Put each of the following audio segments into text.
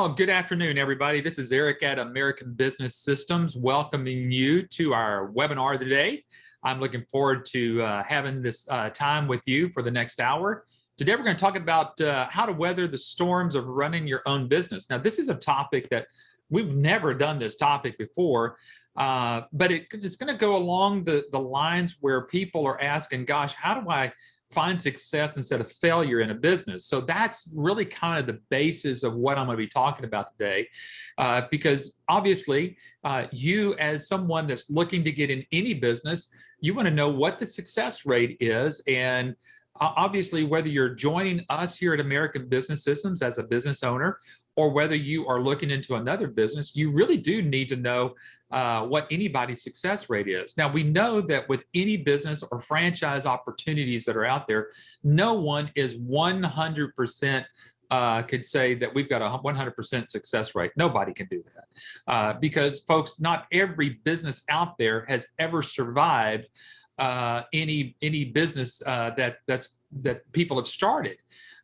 Well, good afternoon, everybody. This is Eric at American Business Systems, welcoming you to our webinar today. I'm looking forward to having this time with you for the next hour. Today, we're going to talk about how to weather the storms of running your own business. Now, this is a topic that we've never done this topic before, but it's going to go along the lines where people are asking, gosh, how do I find success instead of failure in a business? So that's really kind of the basis of what I'm going to be talking about today, because obviously you as someone that's looking to get in any business, you want to know what the success rate is. And obviously, whether you're joining us here at American Business Systems as a business owner, or whether you are looking into another business, you really do need to know what anybody's success rate is. Now, we know that with any business or franchise opportunities that are out there, no one is 100% could say that we've got a 100% success rate. Nobody can do that because, folks, not every business out there has ever survived any business that people have started.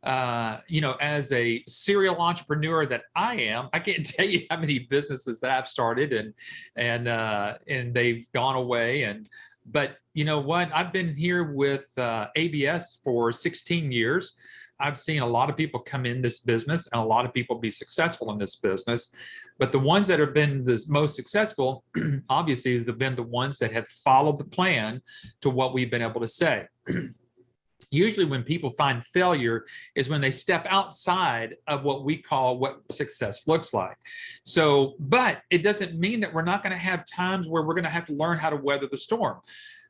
As a serial entrepreneur that I am, I can't tell you how many businesses that I've started and they've gone away. But you know what? I've been here with ABS for 16 years. I've seen a lot of people come in this business and a lot of people be successful in this business. But the ones that have been the most successful, obviously, have been the ones that have followed the plan to what we've been able to say. Usually when people find failure is when they step outside of what we call what success looks like. So, but it doesn't mean that we're not going to have times where we're going to have to learn how to weather the storm.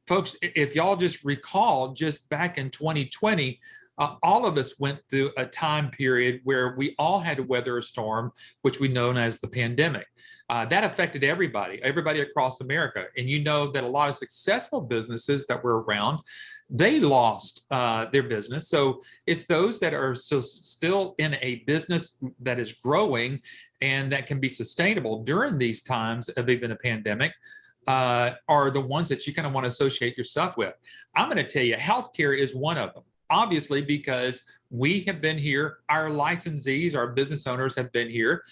Folks, if y'all just recall, just back in 2020, all of us went through a time period where we all had to weather a storm, which we know as the pandemic. That affected everybody across America. And you know that a lot of successful businesses that were around, they lost their business. So it's those that are still in a business that is growing and that can be sustainable during these times of even a pandemic are the ones that you kind of want to associate yourself with. I'm going to tell you, healthcare is one of them. Obviously, because we have been here, our licensees, our business owners have been here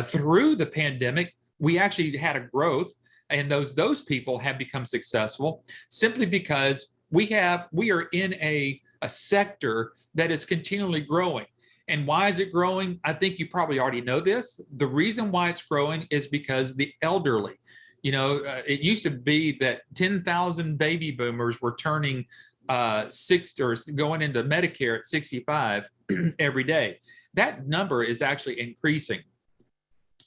through the pandemic. We actually had a growth, and those people have become successful simply because we are in a sector that is continually growing. And why is it growing? I think you probably already know this. The reason why it's growing is because the elderly. It used to be that 10,000 baby boomers were turning 60 or going into Medicare at 65 every day. That number is actually increasing.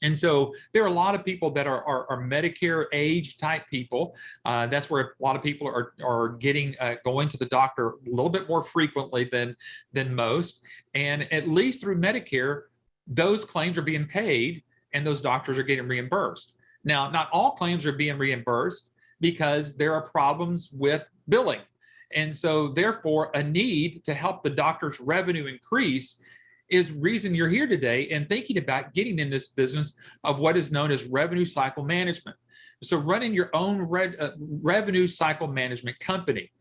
And so there are a lot of people that are Medicare age type people. That's where a lot of people are getting going to the doctor a little bit more frequently than most. And at least through Medicare, those claims are being paid and those doctors are getting reimbursed. Now, not all claims are being reimbursed because there are problems with billing. And so therefore, a need to help the doctor's revenue increase is reason you're here today and thinking about getting in this business of what is known as revenue cycle management. So running your own revenue cycle management company.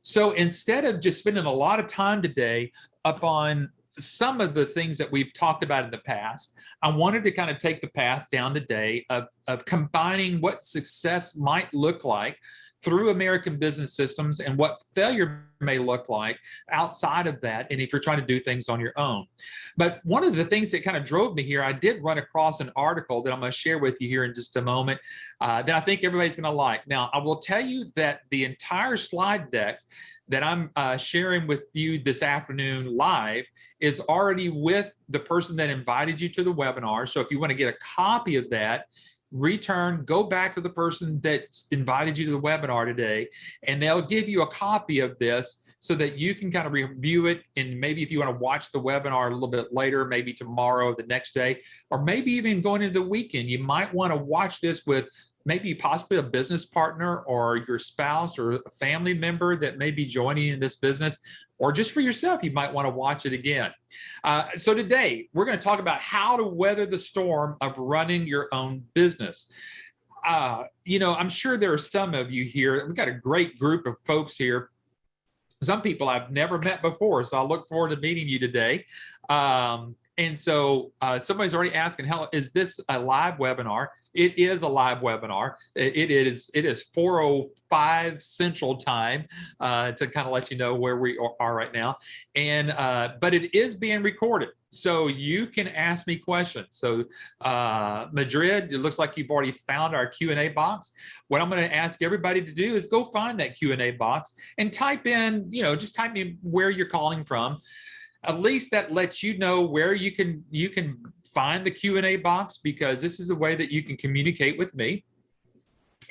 So instead of just spending a lot of time today upon some of the things that we've talked about in the past, I wanted to kind of take the path down today of combining what success might look like through American Business Systems and what failure may look like outside of that, and if you're trying to do things on your own. But one of the things that kind of drove me here, I did run across an article that I'm going to share with you here in just a moment that I think everybody's going to like. Now, I will tell you that the entire slide deck that I'm sharing with you this afternoon live is already with the person that invited you to the webinar. So if you want to get a copy of that, go back to the person that invited you to the webinar today, and they'll give you a copy of this so that you can kind of review it. And maybe if you want to watch the webinar a little bit later, maybe tomorrow, the next day, or maybe even going into the weekend, you might want to watch this with maybe possibly a business partner or your spouse or a family member that may be joining in this business, or just for yourself, you might want to watch it again. So today, we're going to talk about how to weather the storm of running your own business. I'm sure there are some of you here. We've got a great group of folks here. Some people I've never met before, so I look forward to meeting you today. And so somebody's already asking, how is this a live webinar? It is a live webinar. It is 4:05 Central Time to kind of let you know where we are right now. And but it is being recorded, so you can ask me questions. So Madrid, it looks like you've already found our Q&A box. What I'm going to ask everybody to do is go find that Q&A box and type in, just type in where you're calling from. At least that lets you know where you can find the Q&A box, because this is a way that you can communicate with me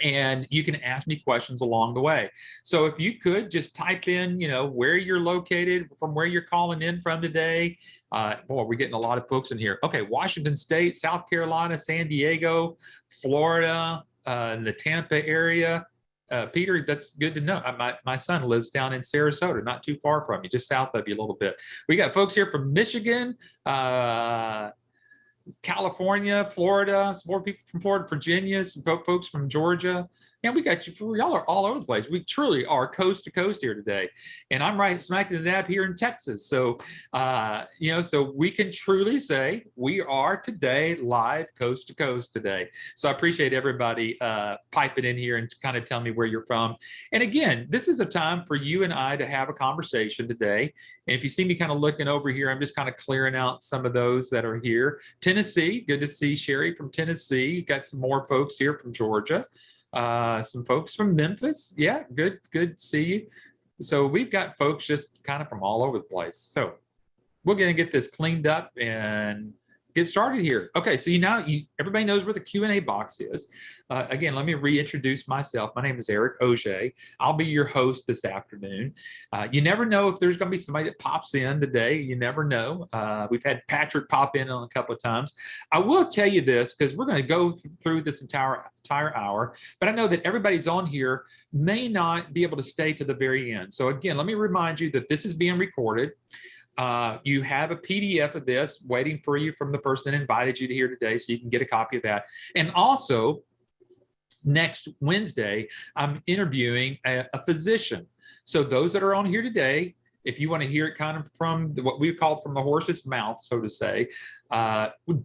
and you can ask me questions along the way. So if you could just type in, where you're located, from where you're calling in from today. Boy, we're getting a lot of folks in here. Okay, Washington State, South Carolina, San Diego, Florida, the Tampa area. Peter, that's good to know. My son lives down in Sarasota, not too far from you, just south of you a little bit. We got folks here from Michigan, California, Florida, some more people from Florida, Virginia, some folks from Georgia. And we got you. Y'all are all over the place. We truly are coast to coast here today. And I'm right smack in the dab here in Texas. So, so we can truly say we are today live coast to coast today. So I appreciate everybody piping in here and kind of tell me where you're from. And again, this is a time for you and I to have a conversation today. And if you see me kind of looking over here, I'm just kind of clearing out some of those that are here. Tennessee, good to see Sherry from Tennessee. Got some more folks here from Georgia. Some folks from Memphis. Yeah, good to see you. So we've got folks just kind of from all over the place. So we're going to get this cleaned up and get started here. Okay, so everybody knows where the Q&A box is. Again, let me reintroduce myself. My name is Eric Auger. I'll be your host this afternoon. You never know if there's going to be somebody that pops in today. You never know. We've had Patrick pop in on a couple of times. I will tell you this, because we're going to go through this entire hour, but I know that everybody's on here may not be able to stay to the very end. So again, let me remind you that this is being recorded. You have a PDF of this waiting for you from the person that invited you to here today, so you can get a copy of that. And also, next Wednesday, I'm interviewing a physician. So those that are on here today, if you want to hear it kind of from what we call from the horse's mouth, so to say,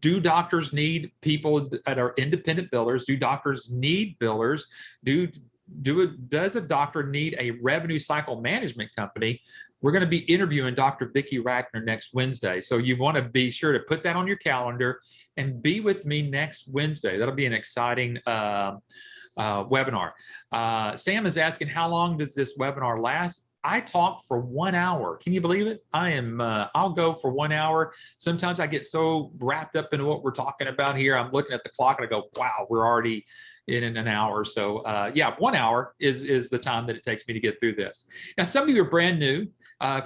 do doctors need people that are independent billers? Do doctors need billers? Does a doctor need a revenue cycle management company? We're going to be interviewing Dr. Vicki Rackner next Wednesday. So you want to be sure to put that on your calendar and be with me next Wednesday. That'll be an exciting webinar. Sam is asking, how long does this webinar last? I talk for 1 hour. Can you believe it? I'll go for 1 hour. Sometimes I get so wrapped up into what we're talking about here. I'm looking at the clock and I go, wow, we're already in an hour. So yeah, 1 hour is the time that it takes me to get through this. Now, some of you are brand new.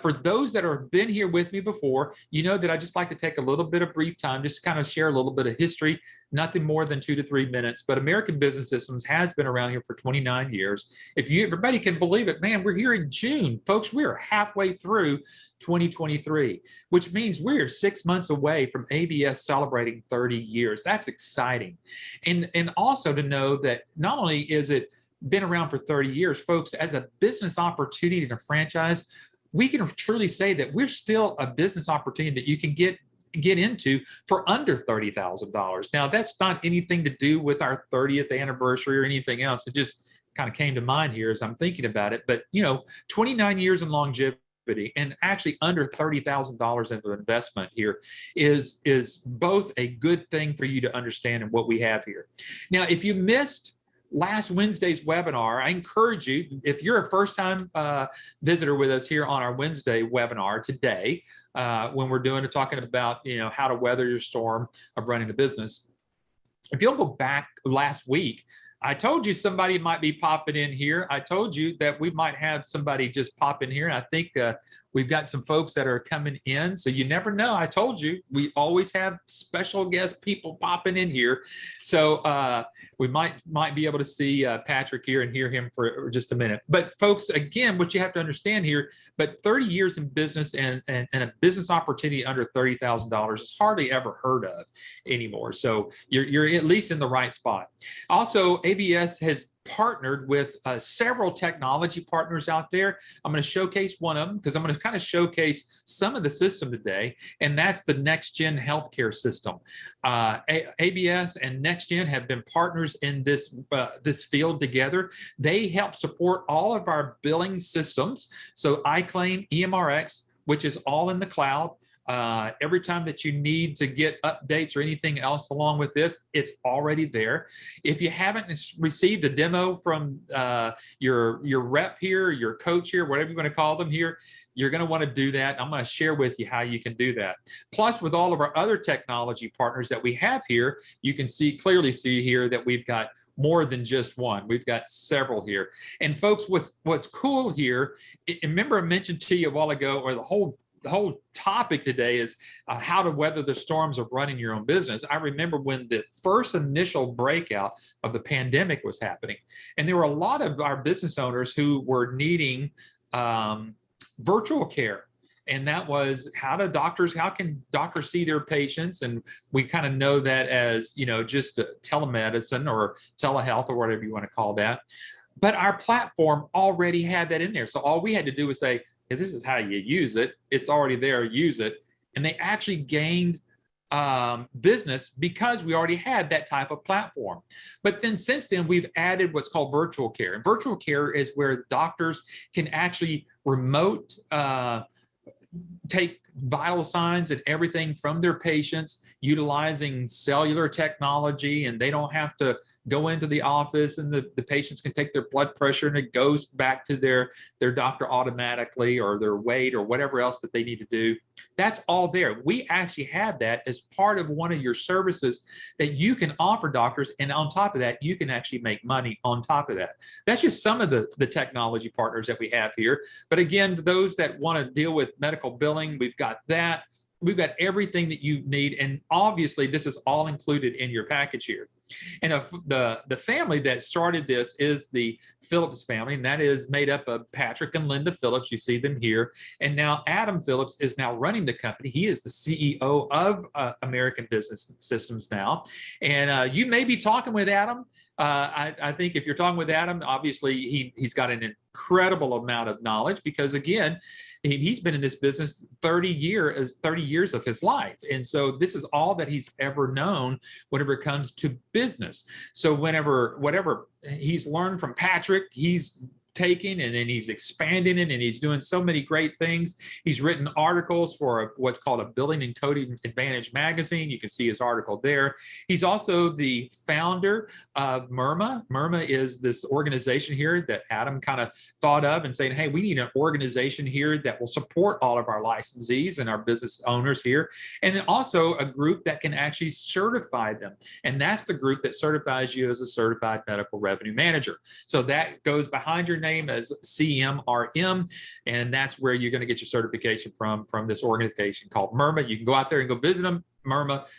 For those that have been here with me before, you know that I just like to take a little bit of brief time, just kind of share a little bit of history, nothing more than 2 to 3 minutes. But American Business Systems has been around here for 29 years. If everybody can believe it, man, we're here in June. Folks, we are halfway through 2023, which means we're 6 months away from ABS celebrating 30 years. That's exciting. And also to know that not only is it been around for 30 years, folks, as a business opportunity and a franchise, we can truly say that we're still a business opportunity that you can get into for under $30,000. Now, that's not anything to do with our 30th anniversary or anything else. It just kind of came to mind here as I'm thinking about it. But, 29 years in longevity and actually under $30,000 into investment here is both a good thing for you to understand and what we have here. Now, if you missed last Wednesday's webinar, I encourage you, if you're a first-time visitor with us here on our Wednesday webinar today, when we're talking about how to weather your storm of running a business. If you'll go back last week, I told you somebody might be popping in here. I told you that we might have somebody just pop in here. And I think we've got some folks that are coming in. So you never know. I told you, we always have special guest people popping in here. So we might be able to see Patrick here and hear him for just a minute. But folks, again, what you have to understand here, but 30 years in business and a business opportunity under $30,000 is hardly ever heard of anymore. So you're at least in the right spot. Also, ABS has partnered with several technology partners out there. I'm going to showcase one of them because I'm going to kind of showcase some of the system today, and that's the NextGen healthcare system. ABS and NextGen have been partners in this field together. They help support all of our billing systems. So iClaim, EMRX, which is all in the cloud. Every time that you need to get updates or anything else along with this, it's already there. If you haven't received a demo from your rep here, your coach here, whatever you want to call them here, you're going to want to do that. I'm going to share with you how you can do that. Plus, with all of our other technology partners that we have here, you can clearly see here that we've got more than just one. We've got several here. And folks, what's cool here, remember I mentioned to you a while ago, or the whole topic today is how to weather the storms of running your own business. I remember when the first initial breakout of the pandemic was happening, and there were a lot of our business owners who were needing virtual care. And that was how can doctors see their patients? And we kind of know that as, just telemedicine or telehealth or whatever you want to call that. But our platform already had that in there. So all we had to do was say, hey, this is how you use it. It's already there, use it. And they actually gained business because we already had that type of platform. But then since then, we've added what's called virtual care. And virtual care is where doctors can actually remote take vital signs and everything from their patients utilizing cellular technology, and they don't have to go into the office, and the patients can take their blood pressure and it goes back to their doctor automatically, or their weight or whatever else that they need to do. That's all there. We actually have that as part of one of your services that you can offer doctors, and on top of that, you can actually make money on top of that. That's just some of the technology partners that we have here. But again, those that want to deal with medical billing, we've got that. We've got everything that you need, and obviously this is all included in your package here. And the family that started this is the Phillips family, and that is made up of Patrick and Linda Phillips. You see them here. And now Adam Phillips is now running the company. He is the CEO of American Business Systems now. And you may be talking with Adam. I think if you're talking with Adam, obviously he's got an incredible amount of knowledge, because again, he's been in this business 30 years of his life. And so this is all that he's ever known whenever it comes to business. So whatever he's learned from Patrick, he's taking and then he's expanding it, and he's doing so many great things. He's written articles for what's called a Billing and Coding Advantage magazine. You can see his article there. He's also the founder of MIRMA. MIRMA is this organization here that Adam kind of thought of and saying, hey, we need an organization here that will support all of our licensees and our business owners here. And then also a group that can actually certify them. And that's the group that certifies you as a certified medical revenue manager. So that goes behind your name as CMRM, and that's where you're going to get your certification from this organization called MIRMA. You can go out there and go visit them, mirma.org.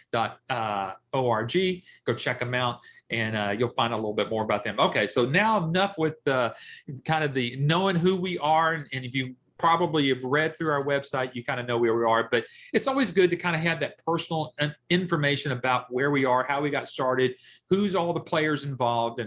Go check them out, and you'll find a little bit more about them. Okay, so now enough with kind of the knowing who we are, and if you probably have read through our website, you kind of know where we are, but it's always good to kind of have that personal information about where we are, how we got started, who's all the players involved,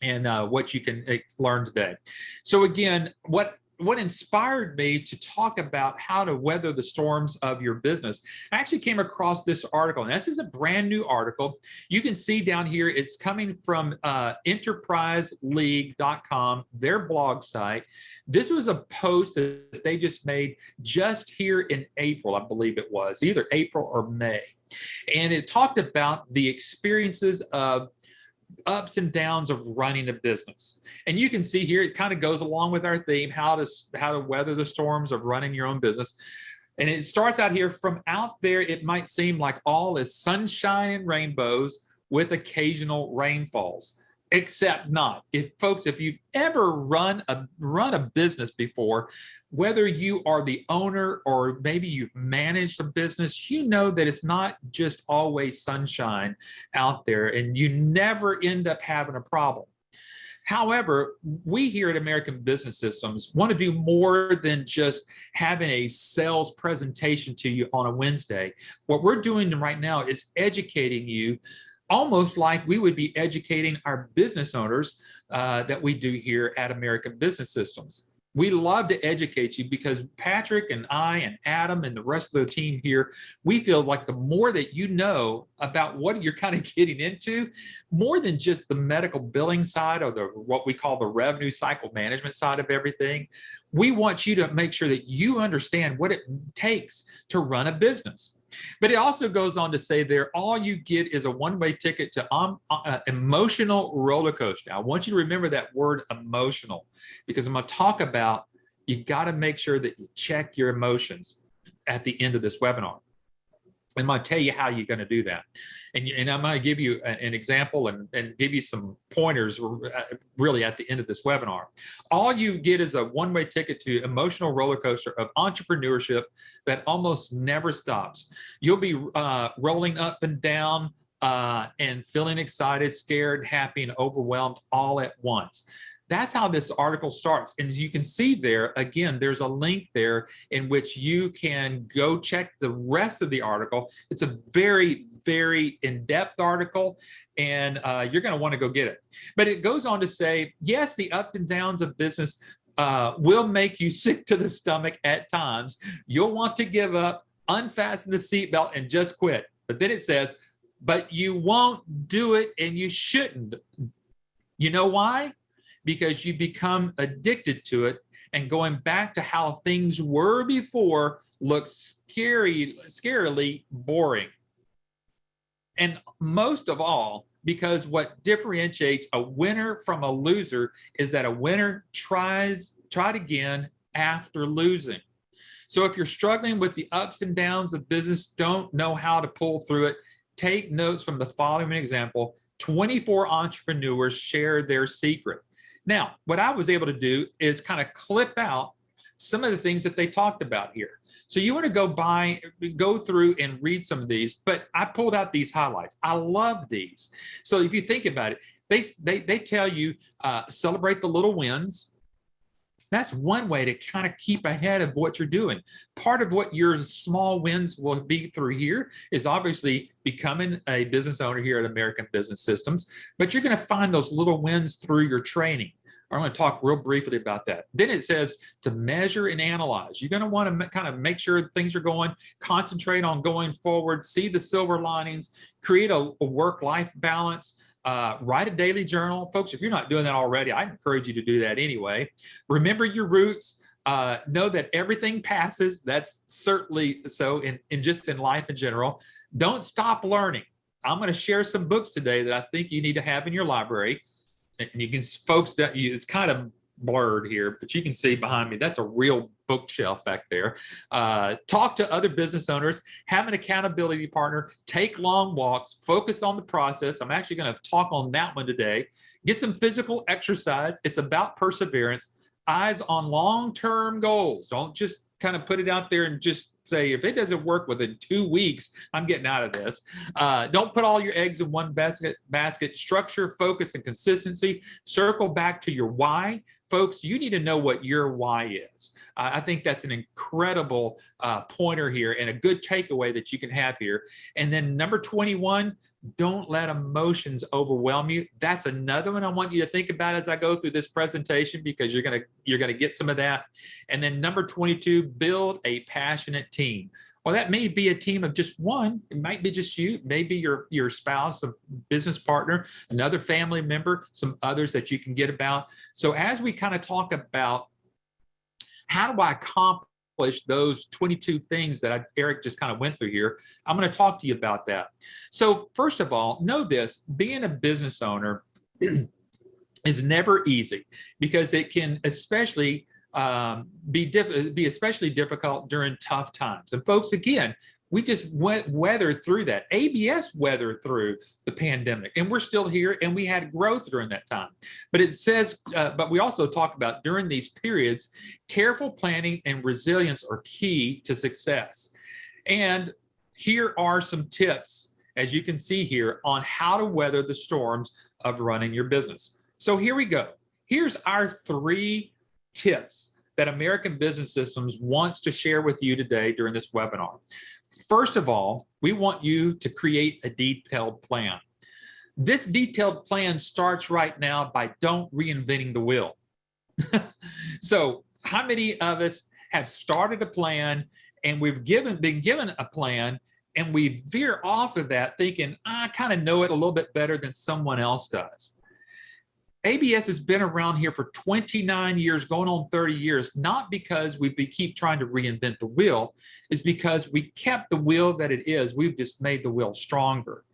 and what you can learn today. So again, what inspired me to talk about how to weather the storms of your business, I actually came across this article, and this is a brand new article. You can see down here, it's coming from enterpriseleague.com, their blog site. This was a post that they just made just here in April, I believe it was, either April or May. And it talked about the experiences of ups and downs of running a business. And you can see here, it kind of goes along with our theme, how to weather the storms of running your own business. And it starts out here, from out there, it might seem like all is sunshine and rainbows with occasional rainfalls. Except not. If you've ever run a business before, whether you are the owner or maybe you've managed a business, you know that it's not just always sunshine out there, and you never end up having a problem. However, we here at American Business Systems want to do more than just having a sales presentation to you on a Wednesday. What we're doing right now is educating you almost like we would be educating our business owners that we do here at American Business Systems. We love to educate you because Patrick and I and Adam and the rest of the team here, we feel like the more that you know about what you're kind of getting into, more than just the medical billing side or what we call the revenue cycle management side of everything, we want you to make sure that you understand what it takes to run a business. But it also goes on to say there, all you get is a one-way ticket to emotional roller coaster. I want you to remember that word emotional, because I'm going to talk about you got to make sure that you check your emotions at the end of this webinar. And I'm going to tell you how you're going to do that. And I'm going to give you an example and give you some pointers really at the end of this webinar. All you get is a one-way ticket to emotional roller coaster of entrepreneurship that almost never stops. You'll be rolling up and down and feeling excited, scared, happy, and overwhelmed all at once. That's how this article starts. And you can see there, again, there's a link there in which you can go check the rest of the article. It's a very, very in-depth article, and you're going to want to go get it. But it goes on to say, yes, the ups and downs of business will make you sick to the stomach at times. You'll want to give up, unfasten the seatbelt, and just quit. But then it says, but you won't do it, and you shouldn't. You know why? Because you become addicted to it, and going back to how things were before looks scarily boring. And most of all, because what differentiates a winner from a loser is that a winner tried again after losing. So if you're struggling with the ups and downs of business, don't know how to pull through it, take notes from the following example. 24 entrepreneurs share their secret. Now, what I was able to do is kind of clip out some of the things that they talked about here. So you want to go through and read some of these, but I pulled out these highlights. I love these. So if you think about it, they tell you celebrate the little wins. That's one way to kind of keep ahead of what you're doing. Part of what your small wins will be through here is obviously becoming a business owner here at American Business Systems, but you're going to find those little wins through your training. I'm going to talk real briefly about that. Then it says to measure and analyze. You're going to want to kind of make sure things are going, concentrate on going forward, see the silver linings, create a work-life balance. Write a daily journal. Folks, if you're not doing that already, I encourage you to do that anyway. Remember your roots. Know that everything passes. That's certainly so in just in life in general. Don't stop learning. I'm going to share some books today that I think you need to have in your library. And you can, folks, it's kind of blurred here, but you can see behind me, that's a real bookshelf back there. Talk to other business owners, have an accountability partner, take long walks, focus on the process. I'm actually going to talk on that one today. Get some physical exercise. It's about perseverance, eyes on long-term goals. Don't just kind of put it out there and just say, if it doesn't work within 2 weeks, I'm getting out of this. Don't put all your eggs in one basket. Structure, focus, and consistency. Circle back to your why. Folks, you need to know what your why is. I think that's an incredible pointer here and a good takeaway that you can have here. And then number 21, don't let emotions overwhelm you. That's another one I want you to think about as I go through this presentation, because you're gonna get some of that. And then number 22, build a passionate team. Well, that may be a team of just one. It might be just you, maybe your spouse, a business partner, another family member, some others that you can get about. So as we kind of talk about how do I accomplish those 22 things that Eric just kind of went through here, I'm going to talk to you about that. So first of all, know this, being a business owner is never easy, because it can especially be especially difficult during tough times. And folks, again, we just weathered through that. ABS weathered through the pandemic, and we're still here, and we had growth during that time. But it says, but we also talk about during these periods, careful planning and resilience are key to success. And here are some tips, as you can see here, on how to weather the storms of running your business. So here we go. Here's our 3 tips that American Business Systems wants to share with you today during this webinar. First of all, we want you to create a detailed plan. This detailed plan starts right now by don't reinventing the wheel. So how many of us have started a plan and we've been given a plan and we veer off of that thinking, I kind of know it a little bit better than someone else does? ABS has been around here for 29 years, going on 30 years, not because we keep trying to reinvent the wheel, it's because we kept the wheel that it is. We've just made the wheel stronger.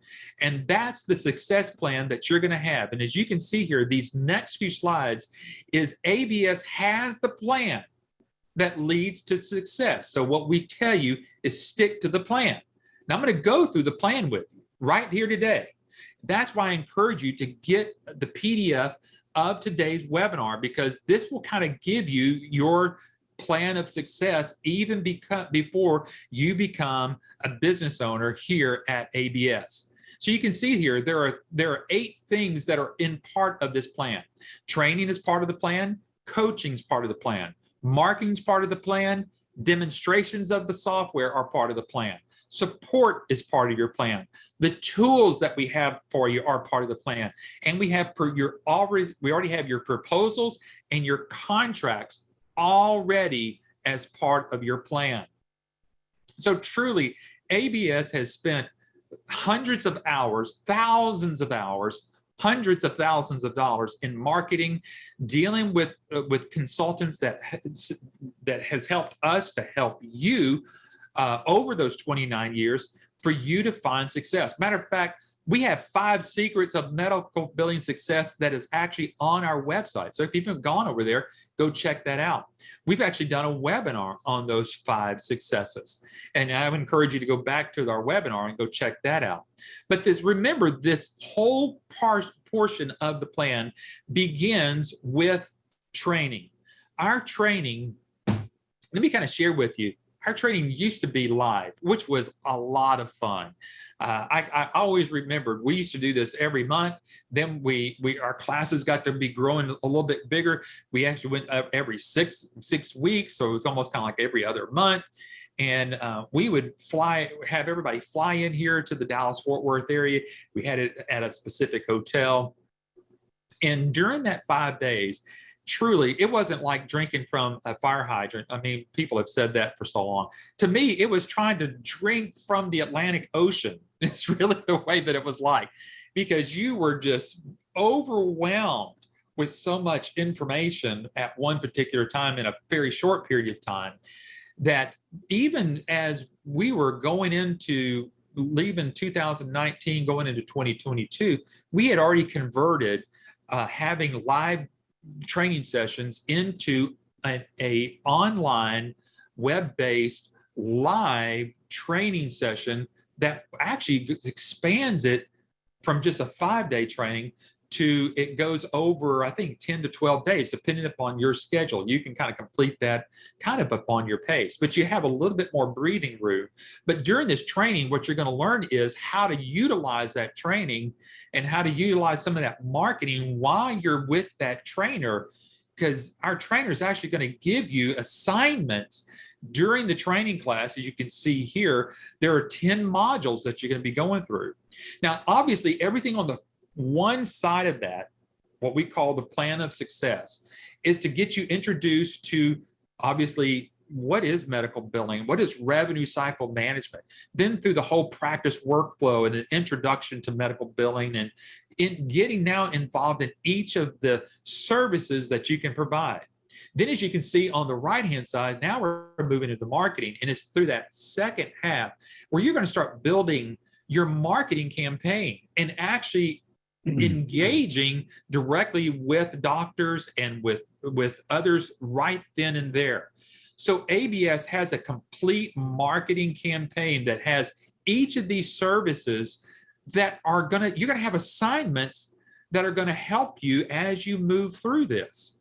And that's the success plan that you're going to have. And as you can see here, these next few slides is ABS has the plan that leads to success. So what we tell you is stick to the plan. Now I'm going to go through the plan with you right here today. That's why I encourage you to get the PDF of today's webinar, because this will kind of give you your plan of success even before you become a business owner here at ABS. So you can see here, there are 8 things that are in part of this plan. Training is part of the plan. Coaching is part of the plan. Marketing is part of the plan. Demonstrations of the software are part of the plan. Support is part of your plan. The tools that we have for you are part of the plan. And we already have your proposals and your contracts already as part of your plan. So truly, ABS has spent hundreds of hours, thousands of hours, hundreds of thousands of dollars in marketing, dealing with consultants that has helped us to help you over those 29 years for you to find success. Matter of fact, we have 5 secrets of medical billing success that is actually on our website. So if you've gone over there, go check that out. We've actually done a webinar on those 5 successes. And I would encourage you to go back to our webinar and go check that out. But remember, this whole portion of the plan begins with training. Our training, let me kind of share with you, our training used to be live, which was a lot of fun. I always remembered we used to do this every month. Then our classes got to be growing a little bit bigger. We actually went every six weeks, so it was almost kind of like every other month. And we would have everybody fly in here to the Dallas-Fort Worth area. We had it at a specific hotel. And during that 5 days, truly, it wasn't like drinking from a fire hydrant. I mean, people have said that for so long. To me, it was trying to drink from the Atlantic Ocean. It's really the way that it was like, because you were just overwhelmed with so much information at one particular time in a very short period of time, that even as we were leaving 2019, going into 2022, we had already converted having live training sessions into a online web-based live training session that actually expands it from just a 5-day training to, it goes over, I think, 10 to 12 days, depending upon your schedule. You can kind of complete that kind of upon your pace, but you have a little bit more breathing room. But during this training, what you're going to learn is how to utilize that training and how to utilize some of that marketing while you're with that trainer, because our trainer is actually going to give you assignments during the training class. As you can see here, there are 10 modules that you're going to be going through. Now, obviously, everything on the one side of that, what we call the plan of success, is to get you introduced to, obviously, what is medical billing, what is revenue cycle management, then through the whole practice workflow and an introduction to medical billing, and in getting now involved in each of the services that you can provide. Then, as you can see on the right-hand side, now we're moving into marketing, and it's through that second half where you're going to start building your marketing campaign and actually engaging directly with doctors and with others right then and there. So ABS has a complete marketing campaign that has each of these services that are you're gonna have assignments that are gonna help you as you move through this.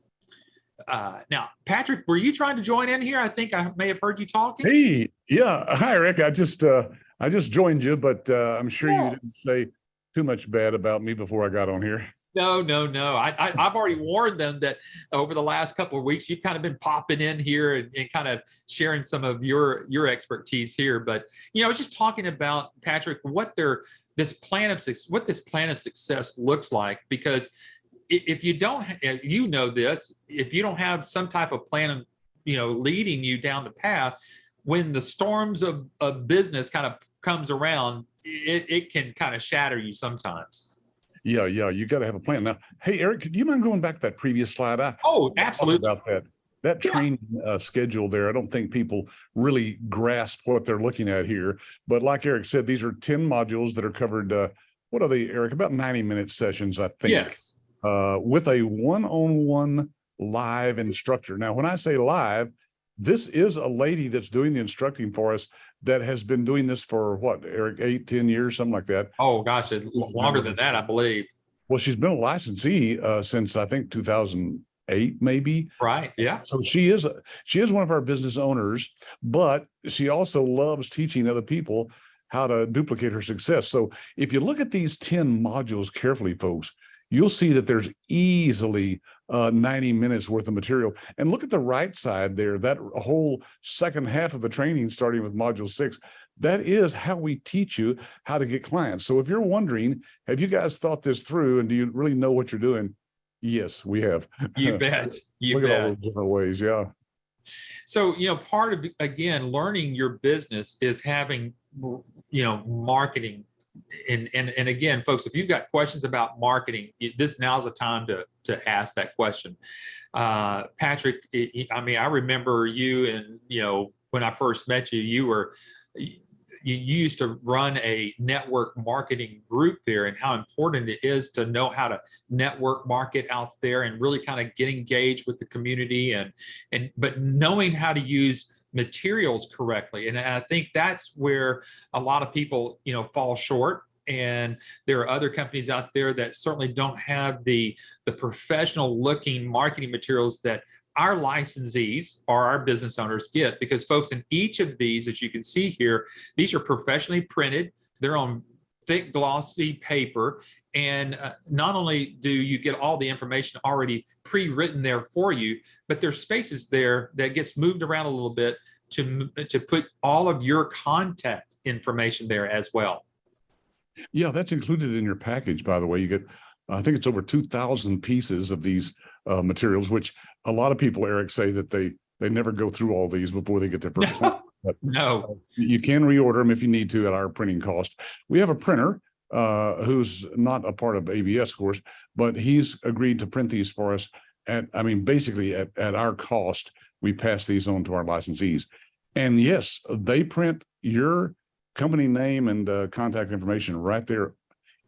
Now, Patrick, were you trying to join in here? I think I may have heard you talking. Hey, yeah. Hi, Rick. I just joined you, but I'm sure you didn't say too much bad about me before I got on here. No. I've already warned them that over the last couple of weeks, you've kind of been popping in here and kind of sharing some of your expertise here. But, I was just talking about, Patrick, what they're this plan of success, what this plan of success looks like, because if you don't, if you know this, if you don't have some type of plan of, leading you down the path, when the storms of business kind of comes around, it can kind of shatter you sometimes. Yeah, you got to have a plan. Now, hey, Eric, do you mind going back to that previous slide? Oh, absolutely. About that training schedule there. I don't think people really grasp what they're looking at here. But like Eric said, these are 10 modules that are covered. What are they, Eric? About 90-minute sessions, I think. Yes. With a one-on-one live instructor. Now, when I say live, this is a lady that's doing the instructing for us that has been doing this for what, Eric, 8-10 years, something like that. Oh gosh, it's longer than that, I believe. Well, she's been a licensee since I think 2008, maybe. Right. Yeah. So she is one of our business owners, but she also loves teaching other people how to duplicate her success. So if you look at these 10 modules carefully, folks, you'll see that there's easily 90 minutes worth of material. And look at the right side there, that whole second half of the training, starting with module 6, that is how we teach you how to get clients. So if you're wondering, have you guys thought this through and do you really know what you're doing? Yes, we have. You bet. You look bet. at all those different ways. Yeah. So, part of, again, learning your business is having, marketing. And again, folks, if you've got questions about marketing, this now's the time to ask that question. Patrick, I remember you, and when I first met you, you used to run a network marketing group there, and how important it is to know how to network market out there and really kind of get engaged with the community, but knowing how to use materials correctly. And I think that's where a lot of people, fall short. And there are other companies out there that certainly don't have the professional looking marketing materials that our licensees or our business owners get, because folks, in each of these, as you can see here, these are professionally printed. They're on thick, glossy paper. And not only do you get all the information already pre-written there for you, but there's spaces there that gets moved around a little bit to put all of your contact information there as well. Yeah, that's included in your package, by the way. You get, I think it's over 2,000 pieces of these materials, which a lot of people, Eric, say that they never go through all these before they get their first one. But, no. You can reorder them if you need to at our printing cost. We have a printer who's not a part of ABS, of course, but he's agreed to print these for us basically at our cost. We pass these on to our licensees. And yes, they print your company name and contact information right there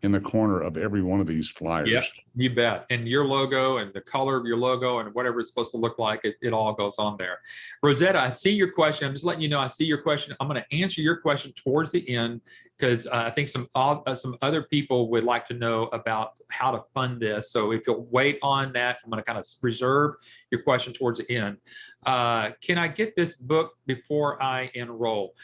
in the corner of every one of these flyers. Yeah, you bet. And your logo and the color of your logo and whatever it's supposed to look like, it all goes on there. Rosetta, I see your question. I'm just letting you know I see your question. I'm going to answer your question towards the end, because I think some other people would like to know about how to fund this. So if you'll wait on that, I'm going to kind of reserve your question towards the end. Can I get this book before I enroll?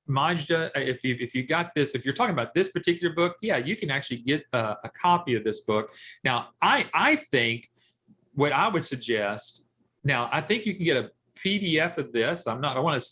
Majda, if you got this, if you're talking about this particular book, yeah, you can actually get a copy of this book. Now, I think what I would suggest, now I think you can get a PDF of this. I want to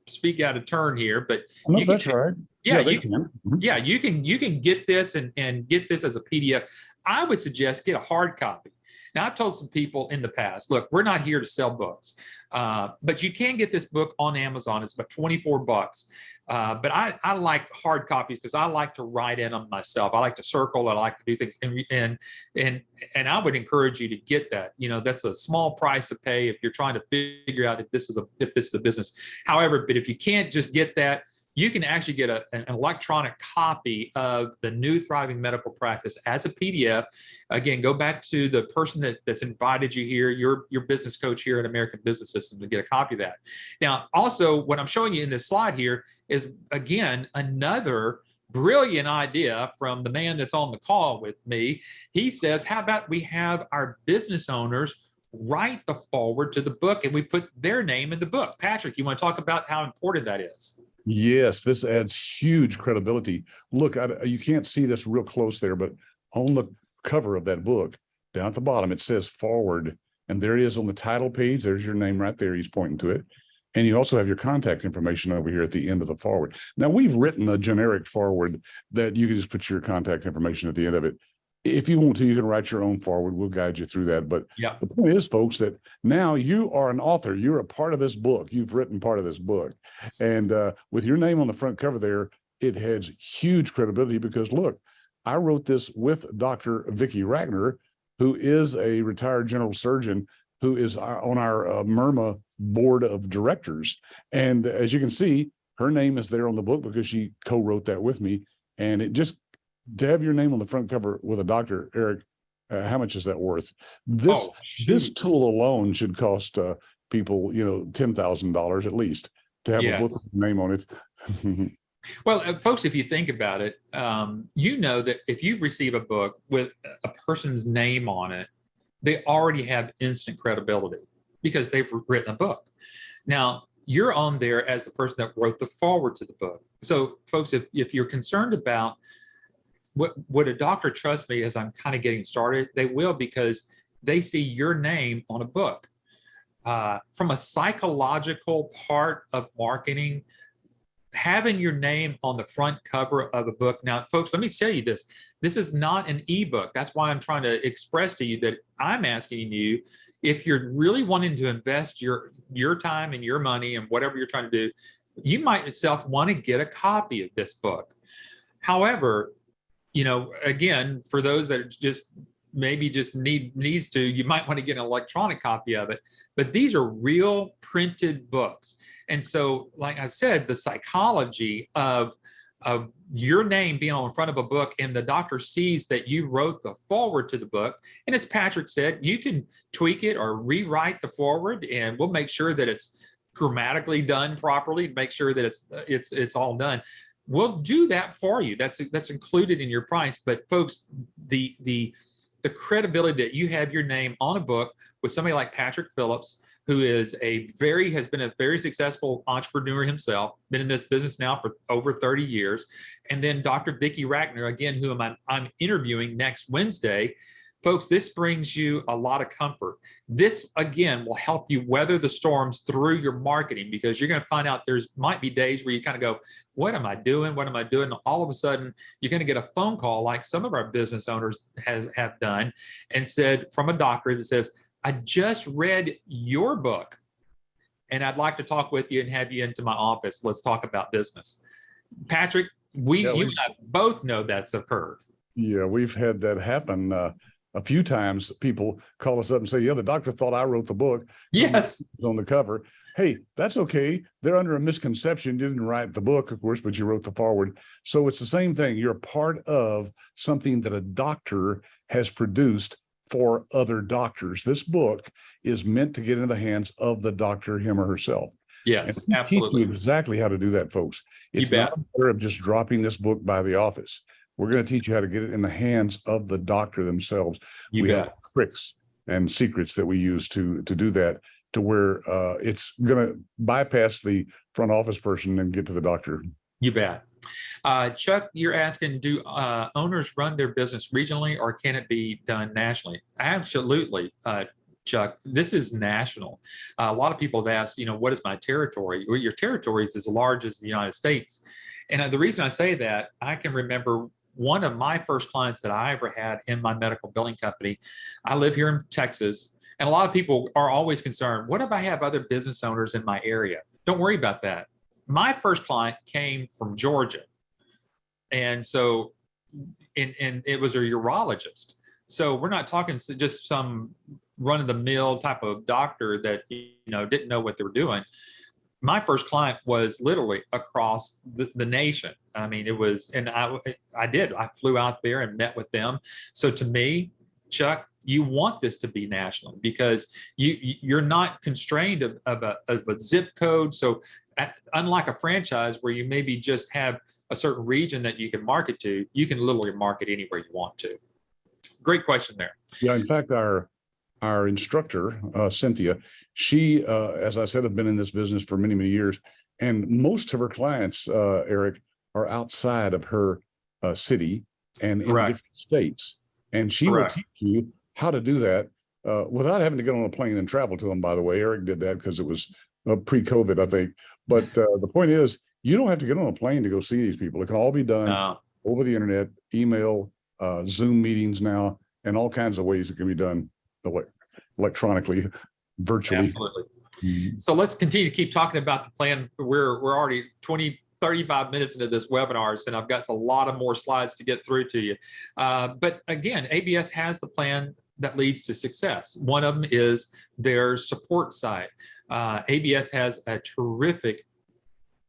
speak out of turn here, but that's right. Yeah, you can. Yeah, you can get this and get this as a PDF. I would suggest get a hard copy. Now, I've told some people in the past, look, we're not here to sell books, but you can get this book on Amazon. It's about $24. But I like hard copies because I like to write in them myself. I like to circle. I like to do things, and I would encourage you to get that. That's a small price to pay if you're trying to figure out if this is a business. However, but if you can't just get that, you can actually get an electronic copy of the New Thriving Medical Practice as a PDF. Again, go back to the person that's invited you here, your business coach here at American Business Systems, to get a copy of that. Now, also, what I'm showing you in this slide here is, again, another brilliant idea from the man that's on the call with me. He says, how about we have our business owners write the foreword to the book and we put their name in the book? Patrick, you want to talk about how important that is? Yes, this adds huge credibility. Look, you can't see this real close there, but on the cover of that book, down at the bottom, it says forward. And there it is on the title page. There's your name right there. He's pointing to it. And you also have your contact information over here at the end of the forward. Now, we've written a generic forward that you can just put your contact information at the end of it. If you want to, you can write your own forward. We'll guide you through that. But Yeah. the point is, folks, that now you are an author. You're a part of this book. You've written part of this book. And with your name on the front cover there, it has huge credibility because, look, I wrote this with Dr. Vicki Ragner, who is a retired general surgeon who is on our MIRMA board of directors. And as you can see, her name is there on the book because she co-wrote that with me. And it just, to have your name on the front cover with a doctor, Eric, how much is that worth? This tool alone should cost people, $10,000 at least to have a book with your name on it. Well, folks, if you think about it, you know that if you receive a book with a person's name on it, they already have instant credibility because they've written a book. Now, you're on there as the person that wrote the forward to the book. So, folks, if you're concerned about would a doctor trust me as I'm kind of getting started, they will because they see your name on a book. From a psychological part of marketing, having your name on the front cover of a book. Now, folks, let me tell you this. This is not an ebook. That's why I'm trying to express to you that I'm asking you, if you're really wanting to invest your time and your money and whatever you're trying to do, you might yourself want to get a copy of this book. However, again, for those that just needs to, you might want to get an electronic copy of it. But these are real printed books. And so, like I said, the psychology of your name being on the front of a book and the doctor sees that you wrote the forward to the book. And as Patrick said, you can tweak it or rewrite the forward and we'll make sure that it's grammatically done properly, make sure that it's all done. We'll do that for you. That's included in your price. But folks, the credibility that you have your name on a book with somebody like Patrick Phillips, who has been a very successful entrepreneur himself, been in this business now for over 30 years. And then Dr. Vicki Ragner, again, who I'm interviewing next Wednesday. Folks, this brings you a lot of comfort. This, again, will help you weather the storms through your marketing because you're going to find out might be days where you kind of go, what am I doing? What am I doing? And all of a sudden, you're going to get a phone call like some of our business owners have done and said from a doctor that says, I just read your book and I'd like to talk with you and have you into my office. Let's talk about business. Patrick, you and I both know that's occurred. Yeah, we've had that happen a few times. People call us up and say, yeah, the doctor thought I wrote the book. Yes. On the cover. Hey, that's okay. They're under a misconception. You didn't write the book, of course, but you wrote the forward. So it's the same thing. You're part of something that a doctor has produced for other doctors. This book is meant to get into the hands of the doctor, him or herself. Yes, and absolutely. Teach you exactly how to do that, folks. It's not a matter of just dropping this book by the office. We're going to teach you how to get it in the hands of the doctor themselves. We have tricks and secrets that we use to do that, to where it's going to bypass the front office person and get to the doctor. You bet. Chuck, you're asking, do owners run their business regionally or can it be done nationally? Absolutely, Chuck. This is national. A lot of people have asked, what is my territory? Well, your territory is as large as the United States. And the reason I say that, I can remember one of my first clients that I ever had in my medical billing company. I live here in Texas, and a lot of people are always concerned, what if I have other business owners in my area? Don't worry about that. My first client came from Georgia. And so, and it was a urologist. So we're not talking just some run-of-the-mill type of doctor that, didn't know what they were doing. My first client was literally across the nation. I mean, it was, and I flew out there and met with them. So to me, Chuck, you want this to be national because you're not constrained of a zip code. So unlike a franchise where you maybe just have a certain region that you can market to, you can literally market anywhere you want to. Great question there. Yeah, in fact, our instructor, Cynthia, she, as I said, have been in this business for many, many years. And most of her clients, Eric, are outside of her city and in different states. And she will teach you how to do that without having to get on a plane and travel to them, by the way. Eric did that because it was pre-COVID, I think. But the point is, you don't have to get on a plane to go see these people. It can all be done over the internet, email, Zoom meetings now, and all kinds of ways it can be done electronically, virtually. Absolutely. So let's continue to keep talking about the plan. We're already 35 minutes into this webinar, and I've got a lot of more slides to get through to you. But again, ABS has the plan that leads to success. One of them is their support side. ABS has a terrific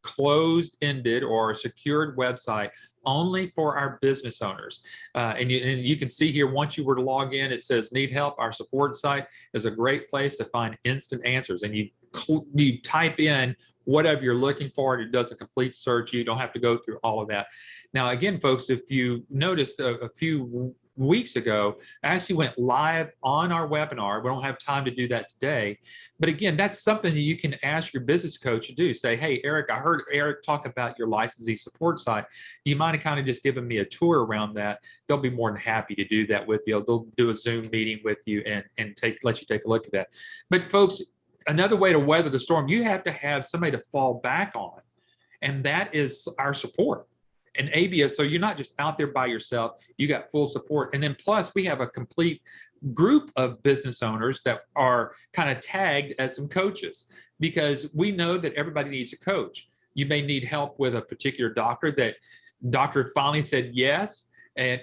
closed-ended or secured website only for our business owners. And you can see here, once you were to log in, it says need help. Our support site is a great place to find instant answers. And you type in whatever you're looking for, and it does a complete search. You don't have to go through all of that. Now, again, folks, if you noticed a few weeks ago, I actually went live on our webinar. We don't have time to do that today. But again, that's something that you can ask your business coach to do. Say, hey, Eric, I heard Eric talk about your licensee support site. You might have kind of just given me a tour around that. They'll be more than happy to do that with you. They'll do a Zoom meeting with you and let you take a look at that. But folks, another way to weather the storm, you have to have somebody to fall back on. And that is our support. And ABS, so you're not just out there by yourself, you got full support. And then plus we have a complete group of business owners that are kind of tagged as some coaches, because we know that everybody needs a coach. You may need help with a particular doctor that doctor finally said yes, and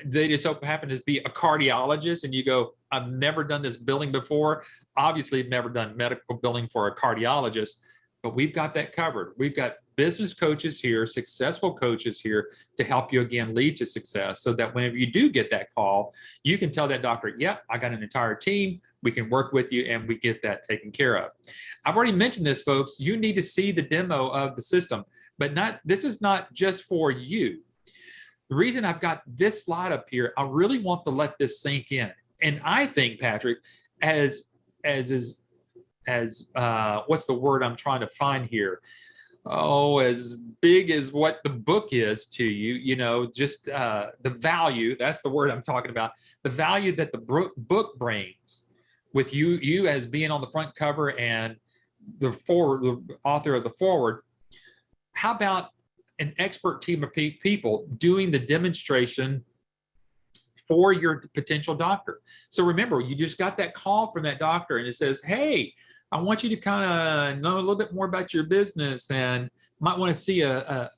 they just so happen to be a cardiologist, and you go, I've never done this billing before. Obviously, I've never done medical billing for a cardiologist, but we've got that covered. We've got business coaches here, successful coaches here to help you again lead to success, so that whenever you do get that call, you can tell that doctor, yep, I got an entire team, we can work with you, and we get that taken care of. I've already mentioned this, folks. You need to see the demo of the system, but this is not just for you. The reason I've got this slide up here, I really want to let this sink in. And I think, Patrick, as what's the word I'm trying to find here? Oh, as big as what the book is to you, just the value, that's the word I'm talking about, the value that the book brings with you as being on the front cover and the author of the foreword. How about an expert team of people doing the demonstration for your potential doctor? So remember, you just got that call from that doctor and it says, hey, I want you to kind of know a little bit more about your business and might want to see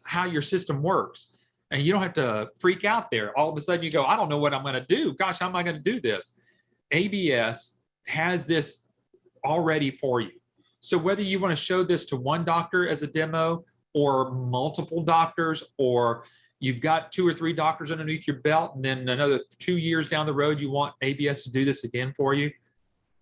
how your system works. And you don't have to freak out there. All of a sudden you go, I don't know what I'm going to do. Gosh, how am I going to do this? ABS has this already for you. So whether you want to show this to one doctor as a demo or multiple doctors, or you've got 2 or 3 doctors underneath your belt, and then another 2 years down the road, you want ABS to do this again for you,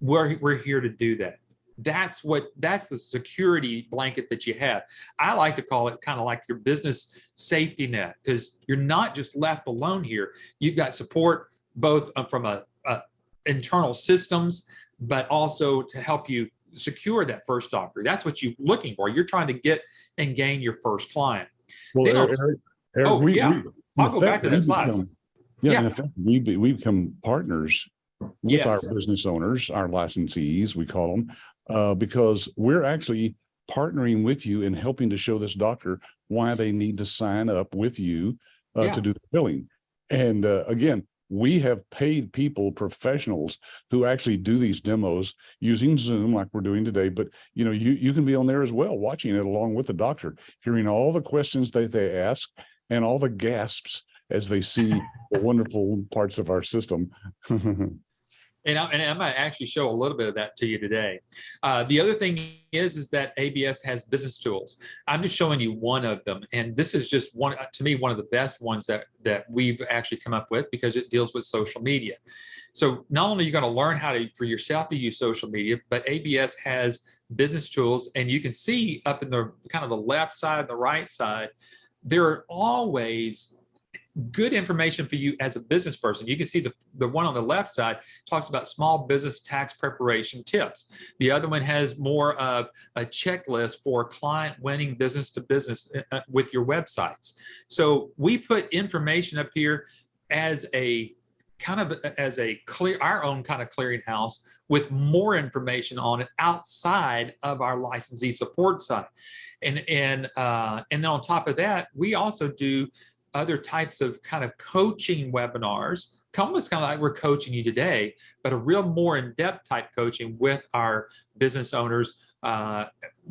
we're here to do that. That's the security blanket that you have. I like to call it kind of like your business safety net, because you're not just left alone here. You've got support both from a internal systems, but also to help you secure that first doctor. That's what you're looking for. You're trying to get and gain your first client. Well, Eric, I'll go back to that slide. In effect, we become partners with our business owners, our licensees, we call them, because we're actually partnering with you and helping to show this doctor why they need to sign up with you to do the billing. And again, we have paid people, professionals who actually do these demos using Zoom like we're doing today. But you can be on there as well, watching it along with the doctor, hearing all the questions that they ask and all the gasps as they see the wonderful parts of our system. And I might actually show a little bit of that to you today. The other thing is that ABS has business tools. I'm just showing you one of them. And this is just one, to me, one of the best ones that we've actually come up with, because it deals with social media. So not only are you going to learn how to, for yourself to use social media, but ABS has business tools. And you can see up in the kind of the left side, the right side, there are always good information for you as a business person. You can see the one on the left side talks about small business tax preparation tips. The other one has more of a checklist for client winning business to business with your websites. So we put information up here as a kind of as our own kind of clearinghouse with more information on it outside of our licensee support side. And then on top of that, we also do other types of kind of coaching webinars, almost kind of like we're coaching you today, but a real more in-depth type coaching with our business owners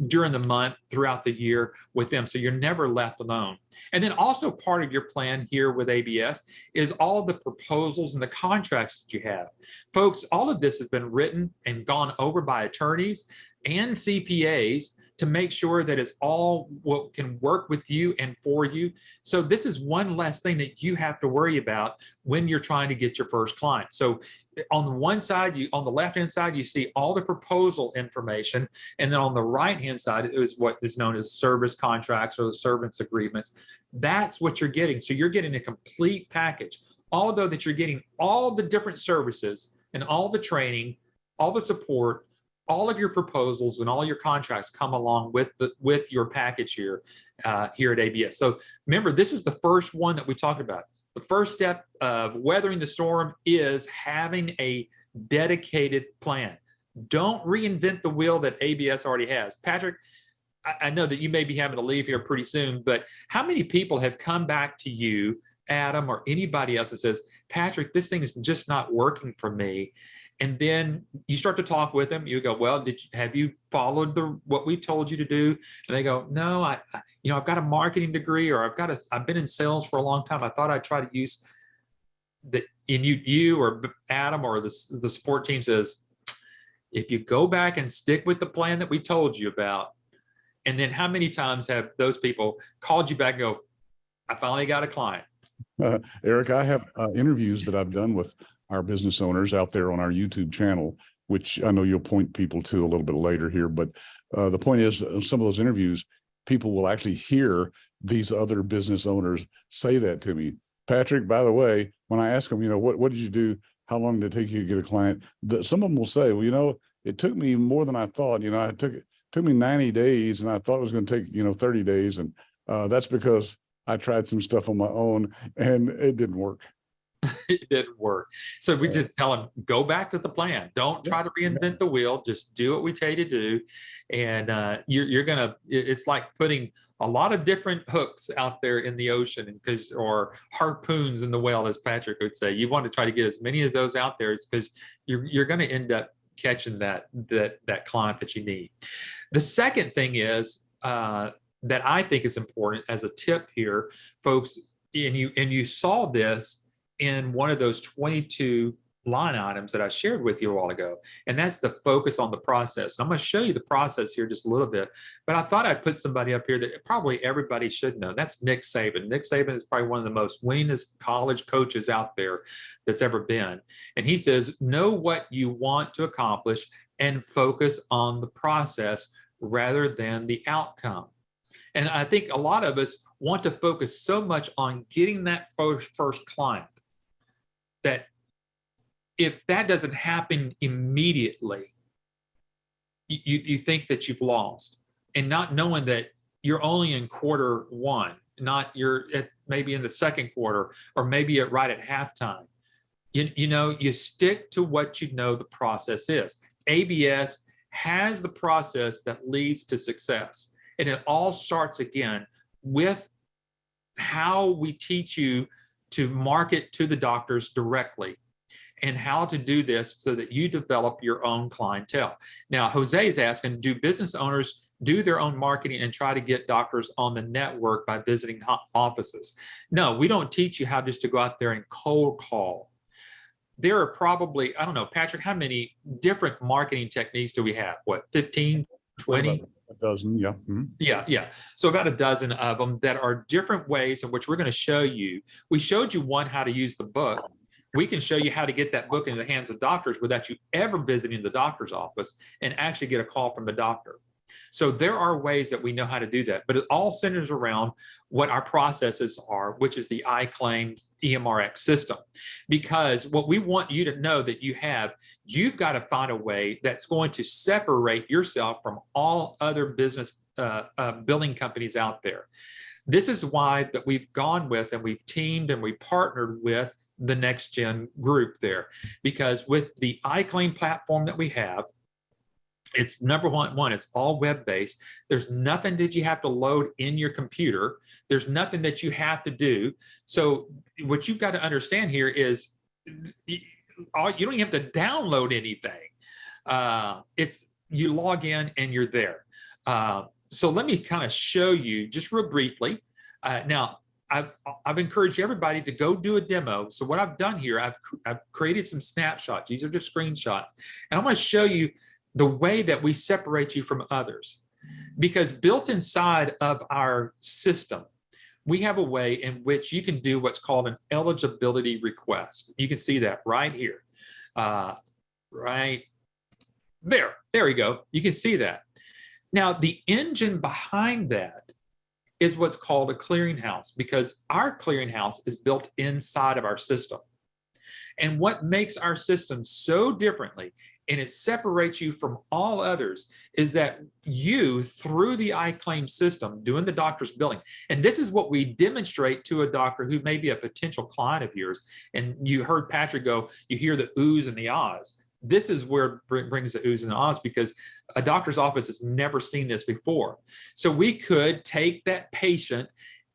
during the month, throughout the year with them. So you're never left alone. And then also part of your plan here with ABS is all the proposals and the contracts that you have. Folks, all of this has been written and gone over by attorneys and CPAs to make sure that it's all what can work with you and for you. So this is one less thing that you have to worry about when you're trying to get your first client. So on the one side, on the left-hand side, you see all the proposal information. And then on the right-hand side is what is known as service contracts or the servants agreements. That's what you're getting. So you're getting a complete package, although that you're getting all the different services and all the training, all the support, all of your proposals and all your contracts come along with your package here at ABS. So remember, this is the first one that we talked about. The first step of weathering the storm is having a dedicated plan. Don't reinvent the wheel that ABS already has. Patrick, I know that you may be having to leave here pretty soon, but how many people have come back to you, Adam, or anybody else that says, Patrick, this thing is just not working for me? And then you start to talk with them. You go, well, have you followed what we told you to do? And they go, no, I've got a marketing degree, or I've been in sales for a long time. I thought I'd try to use you or Adam or the support team says, if you go back and stick with the plan that we told you about, and then how many times have those people called you back and go, I finally got a client? Eric, I have interviews that I've done with our business owners out there on our YouTube channel, which I know you'll point people to a little bit later here. But the point is, some of those interviews, people will actually hear these other business owners say that to me. Patrick, by the way, when I ask them, what did you do? How long did it take you to get a client? Some of them will say, well, it took me more than I thought. It took me 90 days and I thought it was going to take, 30 days. And that's because I tried some stuff on my own and it didn't work. It didn't work. So we just tell them, go back to the plan. Don't try to reinvent the wheel. Just do what we tell you to do. And it's like putting a lot of different hooks out there in the ocean or harpoons in the whale, as Patrick would say. You want to try to get as many of those out there because you're going to end up catching that client that you need. The second thing is that I think is important as a tip here, folks, and you saw this in one of those 22 line items that I shared with you a while ago, and that's the focus on the process. And I'm going to show you the process here just a little bit, but I thought I'd put somebody up here that probably everybody should know. That's Nick Saban. Nick Saban is probably one of the most winningest college coaches out there that's ever been. And he says, know what you want to accomplish and focus on the process rather than the outcome. And I think a lot of us want to focus so much on getting that first client that if that doesn't happen immediately, you think that you've lost, and not knowing that you're only in quarter one, not you're maybe in the second quarter, or maybe right at halftime. You stick to what you know the process is. ABS has the process that leads to success. And it all starts again with how we teach you to market to the doctors directly and how to do this so that you develop your own clientele. Now, Jose is asking, do business owners do their own marketing and try to get doctors on the network by visiting offices? No, we don't teach you how just to go out there and cold call. There are probably, I don't know, Patrick, how many different marketing techniques do we have? What, 15, 20? A dozen, yeah. Mm-hmm. Yeah. So about a dozen of them that are different ways in which we're going to show you. We showed you one, how to use the book. We can show you how to get that book into the hands of doctors without you ever visiting the doctor's office and actually get a call from the doctor. So there are ways that we know how to do that, but it all centers around what our processes are, which is the iClaims EMRX system. Because what we want you to know that you've got to find a way that's going to separate yourself from all other business billing companies out there. This is why that we've gone with and we've teamed and we partnered with the next gen group there, because with the iClaim platform that we have, it's number one, it's all web-based. There's nothing that you have to load in your computer. There's nothing that you have to do. So what you've got to understand here is you don't even have to download anything. You log in and you're there. So let me kind of show you just real briefly. Now, I've encouraged everybody to go do a demo. So what I've done here, I've created some snapshots. These are just screenshots. And I'm going to show you the way that we separate you from others. Because built inside of our system, we have a way in which you can do what's called an eligibility request. You can see that right here. Right there. There we go. You can see that. Now, the engine behind that is what's called a clearinghouse, because our clearinghouse is built inside of our system. And what makes our system so differently, and it separates you from all others, is that you, through the iClaim system, doing the doctor's billing, and this is what we demonstrate to a doctor who may be a potential client of yours, and you heard Patrick go, you hear the oohs and the ahs. This is where it brings the oohs and the ahs, because a doctor's office has never seen this before. So we could take that patient,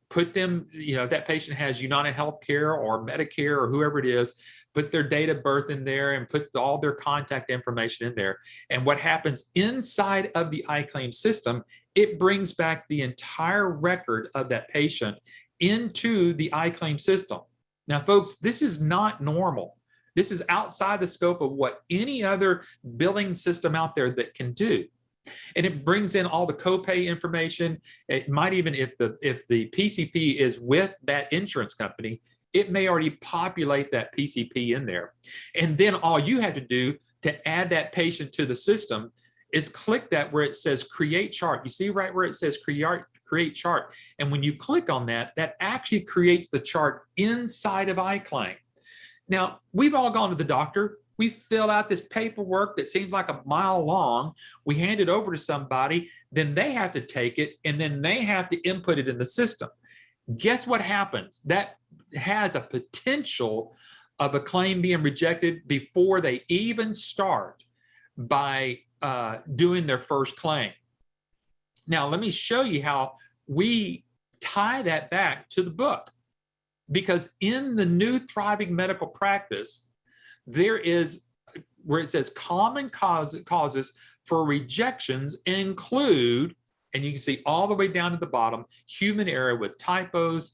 put them, if that patient has United Healthcare or Medicare or whoever it is, put their date of birth in there and put all their contact information in there. And what happens inside of the iClaim system, it brings back the entire record of that patient into the iClaim system. Now, folks, this is not normal. This is outside the scope of what any other billing system out there that can do. And it brings in all the copay information. It might even, if the PCP is with that insurance company, it may already populate that PCP in there. And then all you have to do to add that patient to the system is click that where it says create chart. You see right where it says create chart. And when you click on that, that actually creates the chart inside of iClaim. Now, we've all gone to the doctor. We fill out this paperwork that seems like a mile long. We hand it over to somebody, then they have to take it, and then they have to input it in the system. Guess what happens? That has a potential of a claim being rejected before they even start by doing their first claim. Now, let me show you how we tie that back to the book. Because in the new Thriving Medical Practice, there is where it says common causes for rejections include, and you can see all the way down to the bottom, human error with typos,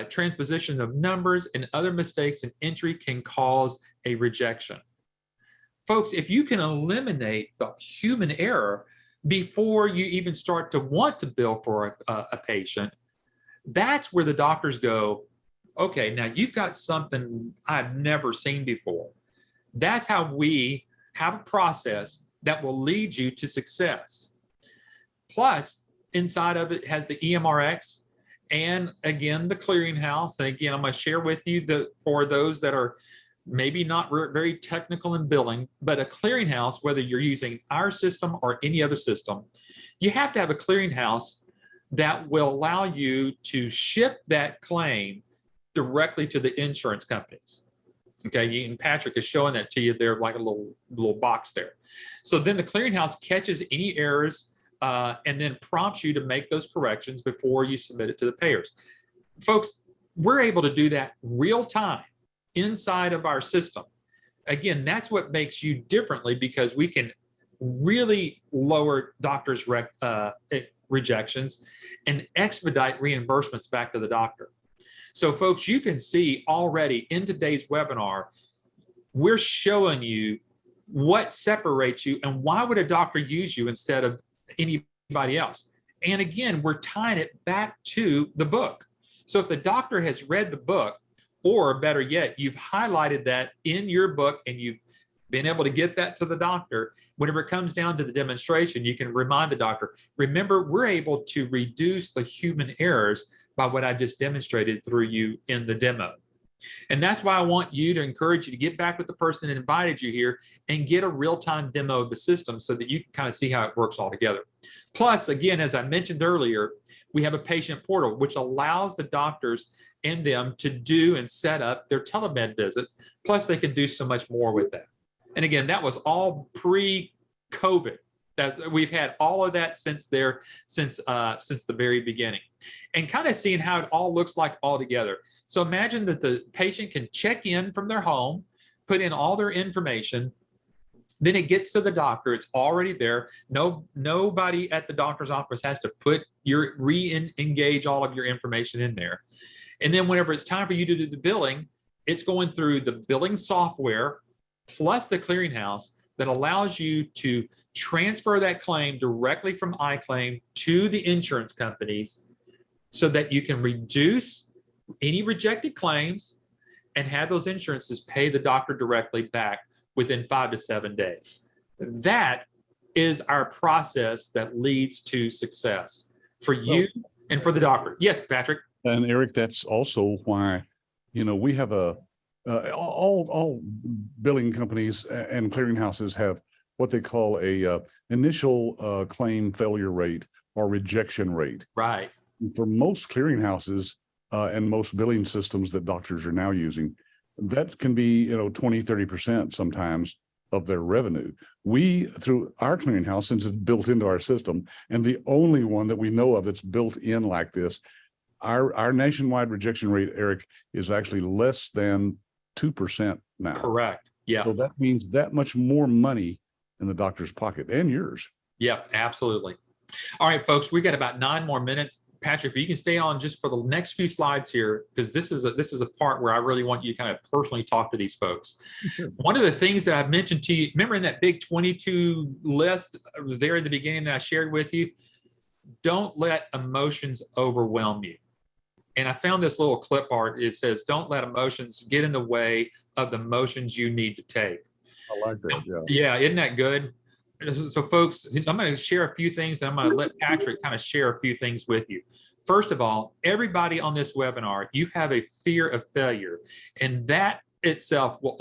transposition of numbers, and other mistakes in entry can cause a rejection. Folks, if you can eliminate the human error before you even start to want to bill for a patient, that's where the doctors go, okay, now you've got something I've never seen before. That's how we have a process that will lead you to success. Plus, inside of it has the EMRX and, again, the clearinghouse. And again, I'm going to share with you for those that are maybe not very technical in billing, but a clearinghouse, whether you're using our system or any other system, you have to have a clearinghouse that will allow you to ship that claim directly to the insurance companies. Okay, and Patrick is showing that to you there, like a little box there. So then the clearinghouse catches any errors and then prompts you to make those corrections before you submit it to the payers. Folks, we're able to do that real time inside of our system. Again, that's what makes you differently, because we can really lower doctors' rejections and expedite reimbursements back to the doctor. So folks, you can see already in today's webinar, we're showing you what separates you and why would a doctor use you instead of anybody else. And again, we're tying it back to the book. So if the doctor has read the book, or better yet, you've highlighted that in your book and you've been able to get that to the doctor, whenever it comes down to the demonstration, you can remind the doctor, remember, we're able to reduce the human errors by what I just demonstrated through you in the demo. And that's why I want you to encourage you to get back with the person that invited you here and get a real-time demo of the system so that you can kind of see how it works all together. Plus, again, as I mentioned earlier, we have a patient portal, which allows the doctors in them to do and set up their telemed visits. Plus, they can do so much more with that. And again, that was all pre-COVID. We've had all of that since the very beginning, and kind of seeing how it all looks like all together. So imagine that the patient can check in from their home, put in all their information. Then it gets to the doctor. It's already there. Nobody at the doctor's office has to re-engage all of your information in there. And then whenever it's time for you to do the billing, it's going through the billing software plus the clearinghouse that allows you to transfer that claim directly from iClaim to the insurance companies so that you can reduce any rejected claims and have those insurances pay the doctor directly back within 5 to 7 days. That is our process that leads to success for you and for the doctor. Yes, Patrick. And Eric, that's also why, we have all billing companies and clearinghouses have what they call a initial claim failure rate or rejection rate. Right. For most clearinghouses and most billing systems that doctors are now using, that can be 20-30% sometimes of their revenue. We, through our clearinghouse, since it's built into our system, and the only one that we know of that's built in like this, our nationwide rejection rate, Eric, is actually less than 2% now. Correct. Yeah. So that means that much more money in the doctor's pocket and yours. Yep, absolutely. All right, folks, we got about 9 more minutes. Patrick, if you can stay on just for the next few slides here, because this is a part where I really want you to kind of personally talk to these folks. Sure. One of the things that I've mentioned to you, remember in that big 22 list there at the beginning that I shared with you, don't let emotions overwhelm you. And I found this little clip art. It says, don't let emotions get in the way of the motions you need to take. I like that. Yeah. Yeah, isn't that good? So folks, I'm going to share a few things, and I'm going to let Patrick kind of share a few things with you. First of all, everybody on this webinar, you have a fear of failure, and that itself will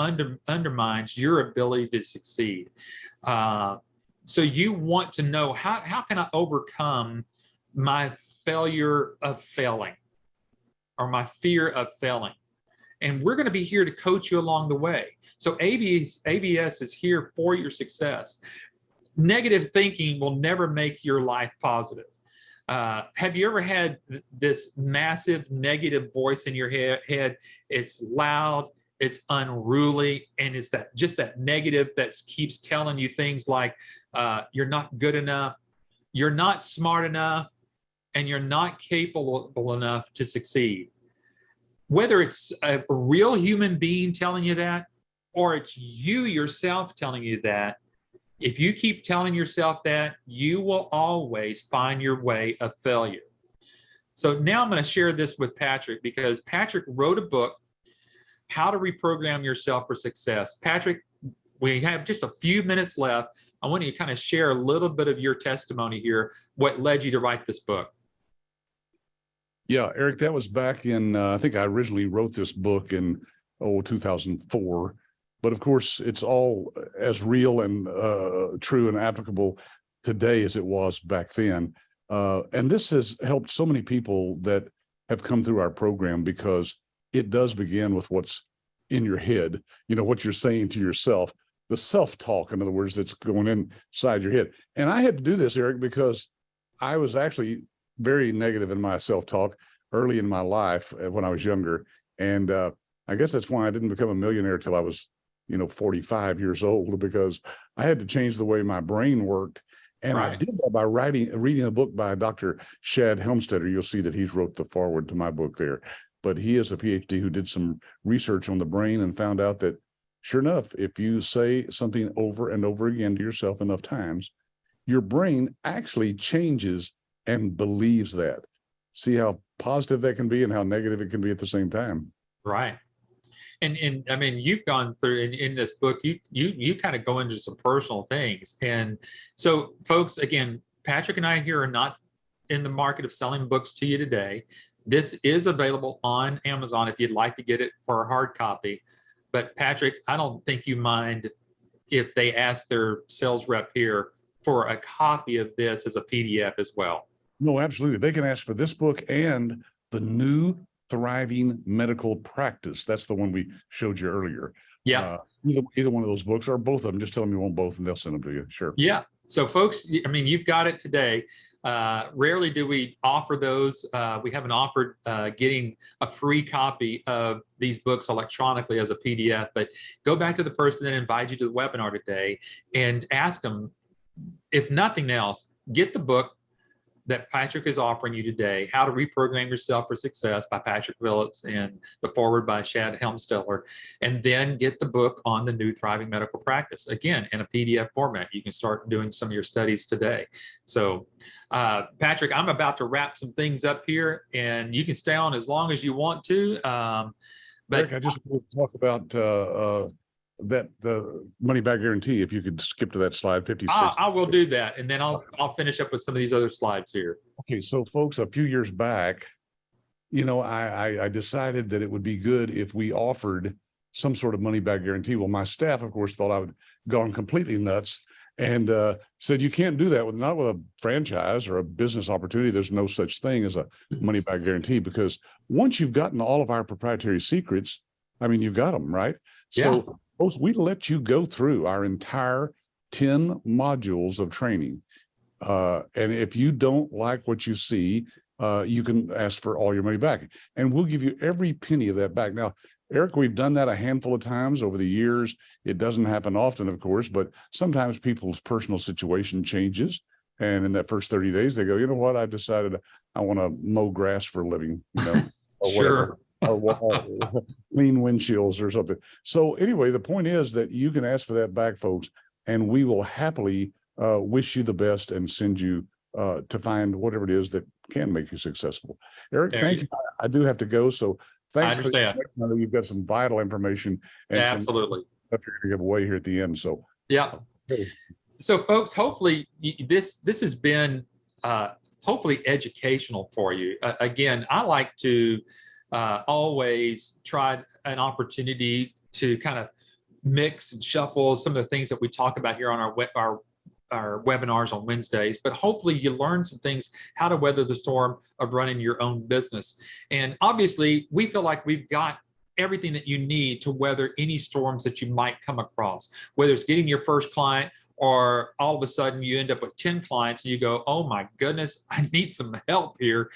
undermines your ability to succeed. So you want to know, how can I overcome my failure of failing or my fear of failing? And we're going to be here to coach you along the way. So ABS is here for your success. Negative thinking will never make your life positive. Have you ever had this massive negative voice in your head? It's loud, it's unruly, and it's that negative that keeps telling you things like you're not good enough, you're not smart enough, and you're not capable enough to succeed. Whether it's a real human being telling you that, or it's you yourself telling you that, if you keep telling yourself that, you will always find your way of failure. So now I'm going to share this with Patrick, because Patrick wrote a book, How to Reprogram Yourself for Success. Patrick, we have just a few minutes left. I want you to kind of share a little bit of your testimony here, what led you to write this book. Yeah, Eric, that was back in, I think I originally wrote this book in 2004. But of course, it's all as real and true and applicable today as it was back then. And this has helped so many people that have come through our program, because it does begin with what's in your head, what you're saying to yourself, the self-talk, in other words, that's going inside your head. And I had to do this, Eric, because I was actually very negative in my self-talk early in my life when I was younger. And I guess that's why I didn't become a millionaire till I was 45 years old, because I had to change the way my brain worked. And right. I did that by reading a book by Dr. Shad Helmstetter. You'll see that he's wrote the foreword to my book there. But he is a PhD who did some research on the brain and found out that, sure enough, if you say something over and over again to yourself enough times, your brain actually changes and believes that. See how positive that can be and how negative it can be at the same time. Right. And I mean, you've gone through in this book, you kind of go into some personal things. And so folks, again, Patrick and I here are not in the market of selling books to you today. This is available on Amazon if you'd like to get it for a hard copy. But Patrick, I don't think you mind if they ask their sales rep here for a copy of this as a PDF as well. No, absolutely. They can ask for this book and the new Thriving Medical Practice. That's the one we showed you earlier. Yeah. Either one of those books or both of them, just tell them you want both and they'll send them to you. Sure. Yeah. So folks, I mean, you've got it today. Rarely do we offer those. We haven't offered getting a free copy of these books electronically as a PDF, but go back to the person that invited you to the webinar today and ask them, if nothing else, get the book that Patrick is offering you today, How to Reprogram Yourself for Success by Patrick Phillips and the foreword by Shad Helmsteller, and then get the book on the new Thriving Medical Practice, again, in a PDF format. You can start doing some of your studies today. So, Patrick, I'm about to wrap some things up here, and you can stay on as long as you want to. But Eric, I just want to talk about that money back guarantee. If you could skip to that slide 56. I will do that, and then I'll finish up with some of these other slides here. Okay, so folks, a few years back, I decided that it would be good if we offered some sort of money back guarantee. Well, my staff, of course, thought I would gone completely nuts and said, you can't do that not with a franchise or a business opportunity. There's no such thing as a money back guarantee, because once you've gotten all of our proprietary secrets, I mean, you've got them, right? So folks, we let you go through our entire 10 modules of training. And if you don't like what you see, you can ask for all your money back, and we'll give you every penny of that back. Now, Eric, we've done that a handful of times over the years. It doesn't happen often, of course, but sometimes people's personal situation changes. And in that first 30 days, they go, you know what? I've decided I want to mow grass for a living, or Sure. or clean windshields or something. So anyway, the point is that you can ask for that back, folks, and we will happily wish you the best and send you to find whatever it is that can make you successful. Eric, thank you. I do have to go, so thanks for that. I know you've got some vital information and absolutely some stuff you're going to give away here at the end. So so folks, hopefully this has been hopefully educational for you. Again, I like to always try an opportunity to kind of mix and shuffle some of the things that we talk about here on our webinars on Wednesdays, but hopefully you learn some things, how to weather the storm of running your own business. And obviously we feel like we've got everything that you need to weather any storms that you might come across, whether it's getting your first client or all of a sudden you end up with 10 clients and you go, oh my goodness, I need some help here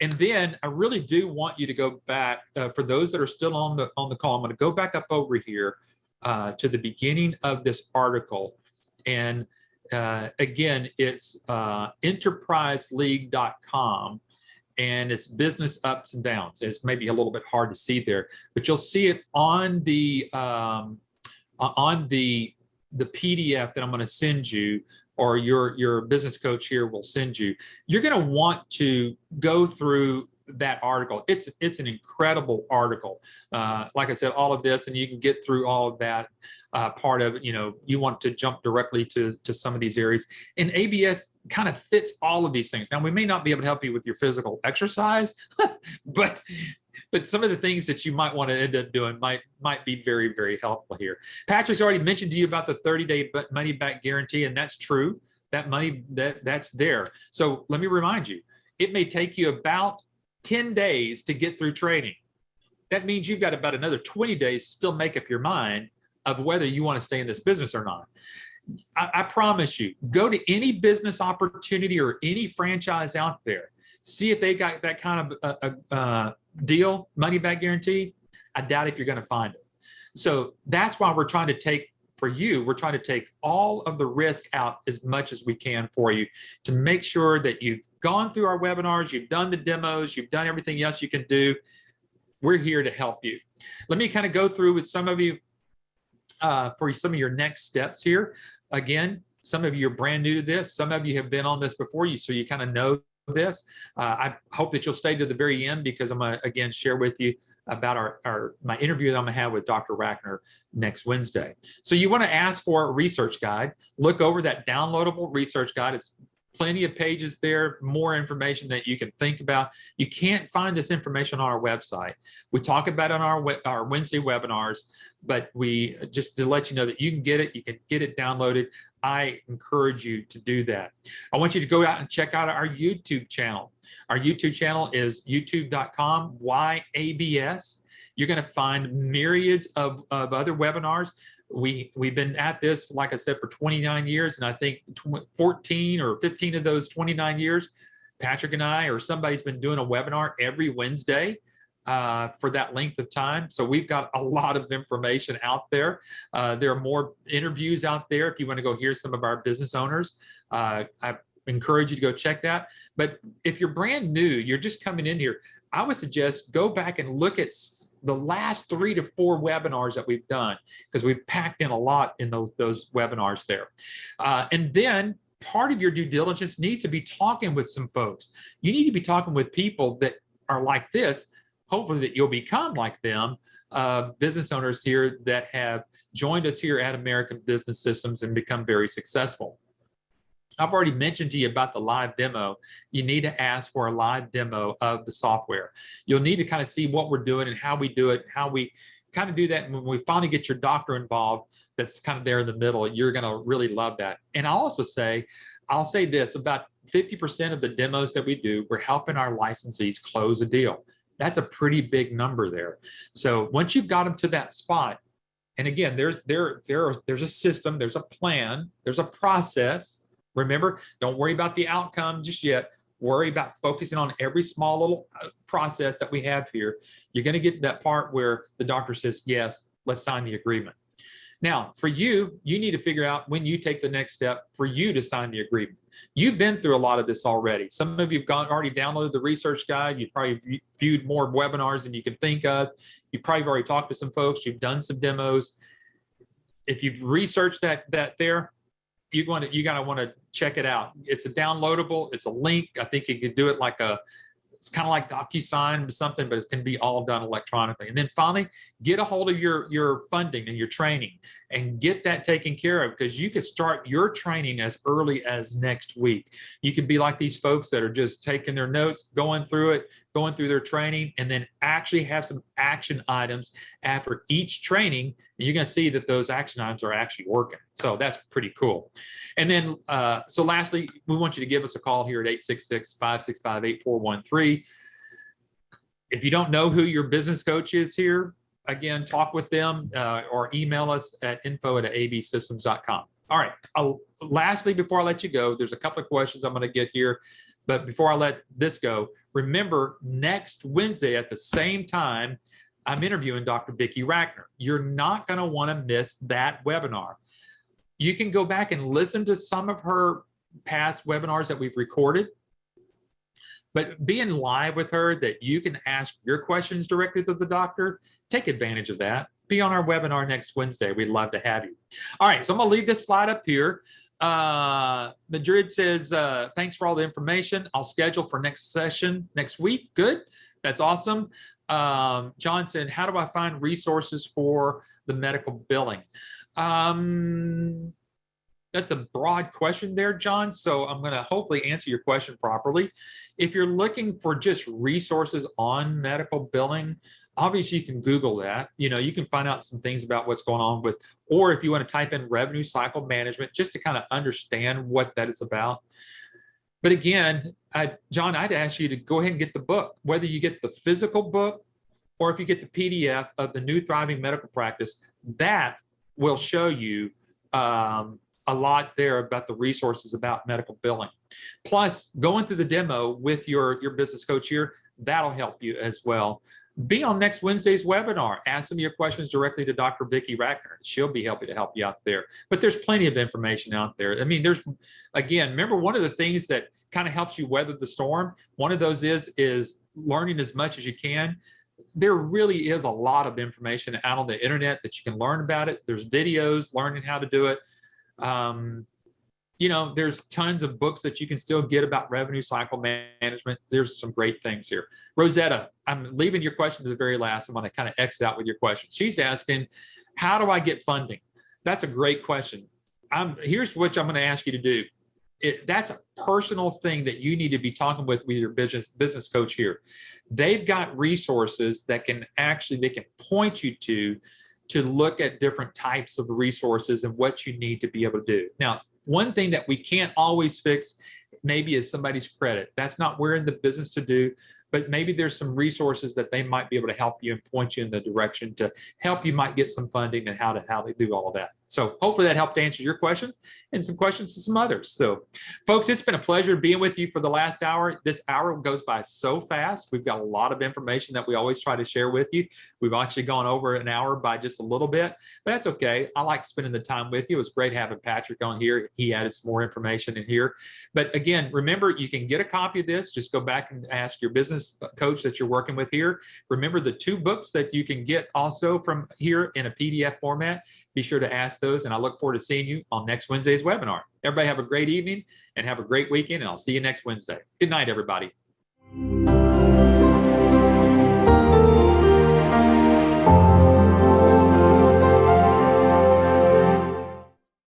and then I really do want you to go back for those that are still on the call. I'm going to go back up over here to the beginning of this article. And again, it's enterpriseleague.com, and it's business ups and downs. It's maybe a little bit hard to see there, but you'll see it on the PDF that I'm going to send you, or your business coach here will send you. You're going to want to go through that article. It's an incredible article. Like I said, all of this, and you can get through all of that part of it. You want to jump directly to some of these areas, and ABS kind of fits all of these things. Now, we may not be able to help you with your physical exercise, but some of the things that you might want to end up doing might be very, very helpful here. Patrick's already mentioned to you about the 30-day money back guarantee, and that's true. That money that's there. So let me remind you, it may take you about 10 days to get through training. That means you've got about another 20 days to still make up your mind of whether you want to stay in this business or not. I promise you, go to any business opportunity or any franchise out there, see if they got that kind of deal, money back guarantee. I doubt if you're going to find it. So that's why we're trying to take all of the risk out as much as we can for you, to make sure that you've gone through our webinars, you've done the demos, you've done everything else you can do. We're here to help you. Let me kind of go through with some of you for some of your next steps here. Again, some of you are brand new to this. Some of you have been on this before you, so you kind of know this. I hope that you'll stay to the very end, because I'm going to, again, share with you about my interview that I'm going to have with Dr. Rackner next Wednesday. So you want to ask for a research guide. Look over that downloadable research guide. It's plenty of pages there, more information that you can think about. You can't find this information on our website. We talk about it on our Wednesday webinars, but we just to let you know that you can get it, you can get it downloaded. I encourage you to do that. I want you to go out and check out our YouTube channel. Our YouTube channel is youtube.com/YABS. You're going to find myriads of other webinars. We've been at this, like I said, for 29 years, and I think 14 or 15 of those 29 years, Patrick and I or somebody's been doing a webinar every Wednesday for that length of time. So we've got a lot of information out there. There are more interviews out there if you want to go hear some of our business owners. I encourage you to go check that. But if you're brand new, you're just coming in here, I would suggest go back and look at the last 3 to 4 webinars that we've done, because we've packed in a lot in those webinars there. And then part of your due diligence needs to be talking with some folks. You need to be talking with people that are like this, hopefully that you'll become like them, business owners here that have joined us here at American Business Systems and become very successful. I've already mentioned to you about the live demo. You need to ask for a live demo of the software. You'll need to kind of see what we're doing and how we do it, how we kind of do that. And when we finally get your doctor involved, that's kind of there in the middle, you're going to really love that. And I'll say this, about 50% of the demos that we do, we're helping our licensees close a deal. That's a pretty big number there. So once you've got them to that spot, and again, there's a system, there's a plan, there's a process. Remember, don't worry about the outcome just yet. Worry about focusing on every small little process that we have here. You're going to get to that part where the doctor says, yes, let's sign the agreement. Now, for you, you need to figure out when you take the next step for you to sign the agreement. You've been through a lot of this already. Some of you have already downloaded the research guide. You've probably viewed more webinars than you can think of. You've probably already talked to some folks. You've done some demos. If you've researched that there, you're going to want to check it out. It's a downloadable. It's a link. I think you could do it like it's kind of like DocuSign or something, but it can be all done electronically. And then finally, get a hold of your funding and your training and get that taken care of, because you could start your training as early as next week. You could be like these folks that are just taking their notes, going through their training, and then actually have some action items after each training. And you're going to see that those action items are actually working. So that's pretty cool. And then, so lastly, we want you to give us a call here at 866-565-8413. If you don't know who your business coach is here, again, talk with them or email us at info@absystems.com. All right. Lastly, before I let you go, there's a couple of questions I'm going to get here. But before I let this go, remember, next Wednesday at the same time, I'm interviewing Dr. Vicki Rackner. You're not going to want to miss that webinar. You can go back and listen to some of her past webinars that we've recorded, but being live with her that you can ask your questions directly to the doctor, take advantage of that. Be on our webinar next Wednesday. We'd love to have you. All right, so I'm going to leave this slide up here. Madrid says, thanks for all the information. I'll schedule for next session next week. Good. That's awesome. John said, how do I find resources for the medical billing? That's a broad question there, John. So I'm going to hopefully answer your question properly. If you're looking for just resources on medical billing, obviously you can Google that. You can find out some things about what's going on with, or if you want to type in revenue cycle management, just to kind of understand what that is about. But again, John, I'd ask you to go ahead and get the book, whether you get the physical book or if you get the PDF of the New Thriving Medical Practice. That will show you a lot there about the resources about medical billing. Plus, going through the demo with your business coach here, that'll help you as well. Be on next Wednesday's webinar. Ask some of your questions directly to Dr. Vicki Rackner. She'll be happy to help you out there. But there's plenty of information out there. I mean, again, remember, one of the things that kind of helps you weather the storm, one of those is learning as much as you can. There really is a lot of information out on the internet that you can learn about it. There's videos learning how to do it. There's tons of books that you can still get about revenue cycle management. There's some great things here. Rosetta, I'm leaving your question to the very last. I'm going to kind of exit out with your question. She's asking, how do I get funding? That's a great question. Here's what I'm going to ask you to do. That's a personal thing that you need to be talking with your business coach here. They've got resources that they can point you to to look at different types of resources and what you need to be able to do. Now, one thing that we can't always fix maybe is somebody's credit. That's not we're in the business to do, but maybe there's some resources that they might be able to help you and point you in the direction to help you might get some funding and how they do all of that. So hopefully that helped answer your questions and some questions to some others. So folks, it's been a pleasure being with you for the last hour. This hour goes by so fast. We've got a lot of information that we always try to share with you. We've actually gone over an hour by just a little bit, but that's okay. I like spending the time with you. It was great having Patrick on here. He added some more information in here. But again, remember, you can get a copy of this. Just go back and ask your business coach that you're working with here. Remember the 2 books that you can get also from here in a PDF format. Be sure to ask those, and I look forward to seeing you on next Wednesday's webinar. Everybody have a great evening and have a great weekend, and I'll see you next Wednesday. Good night, everybody.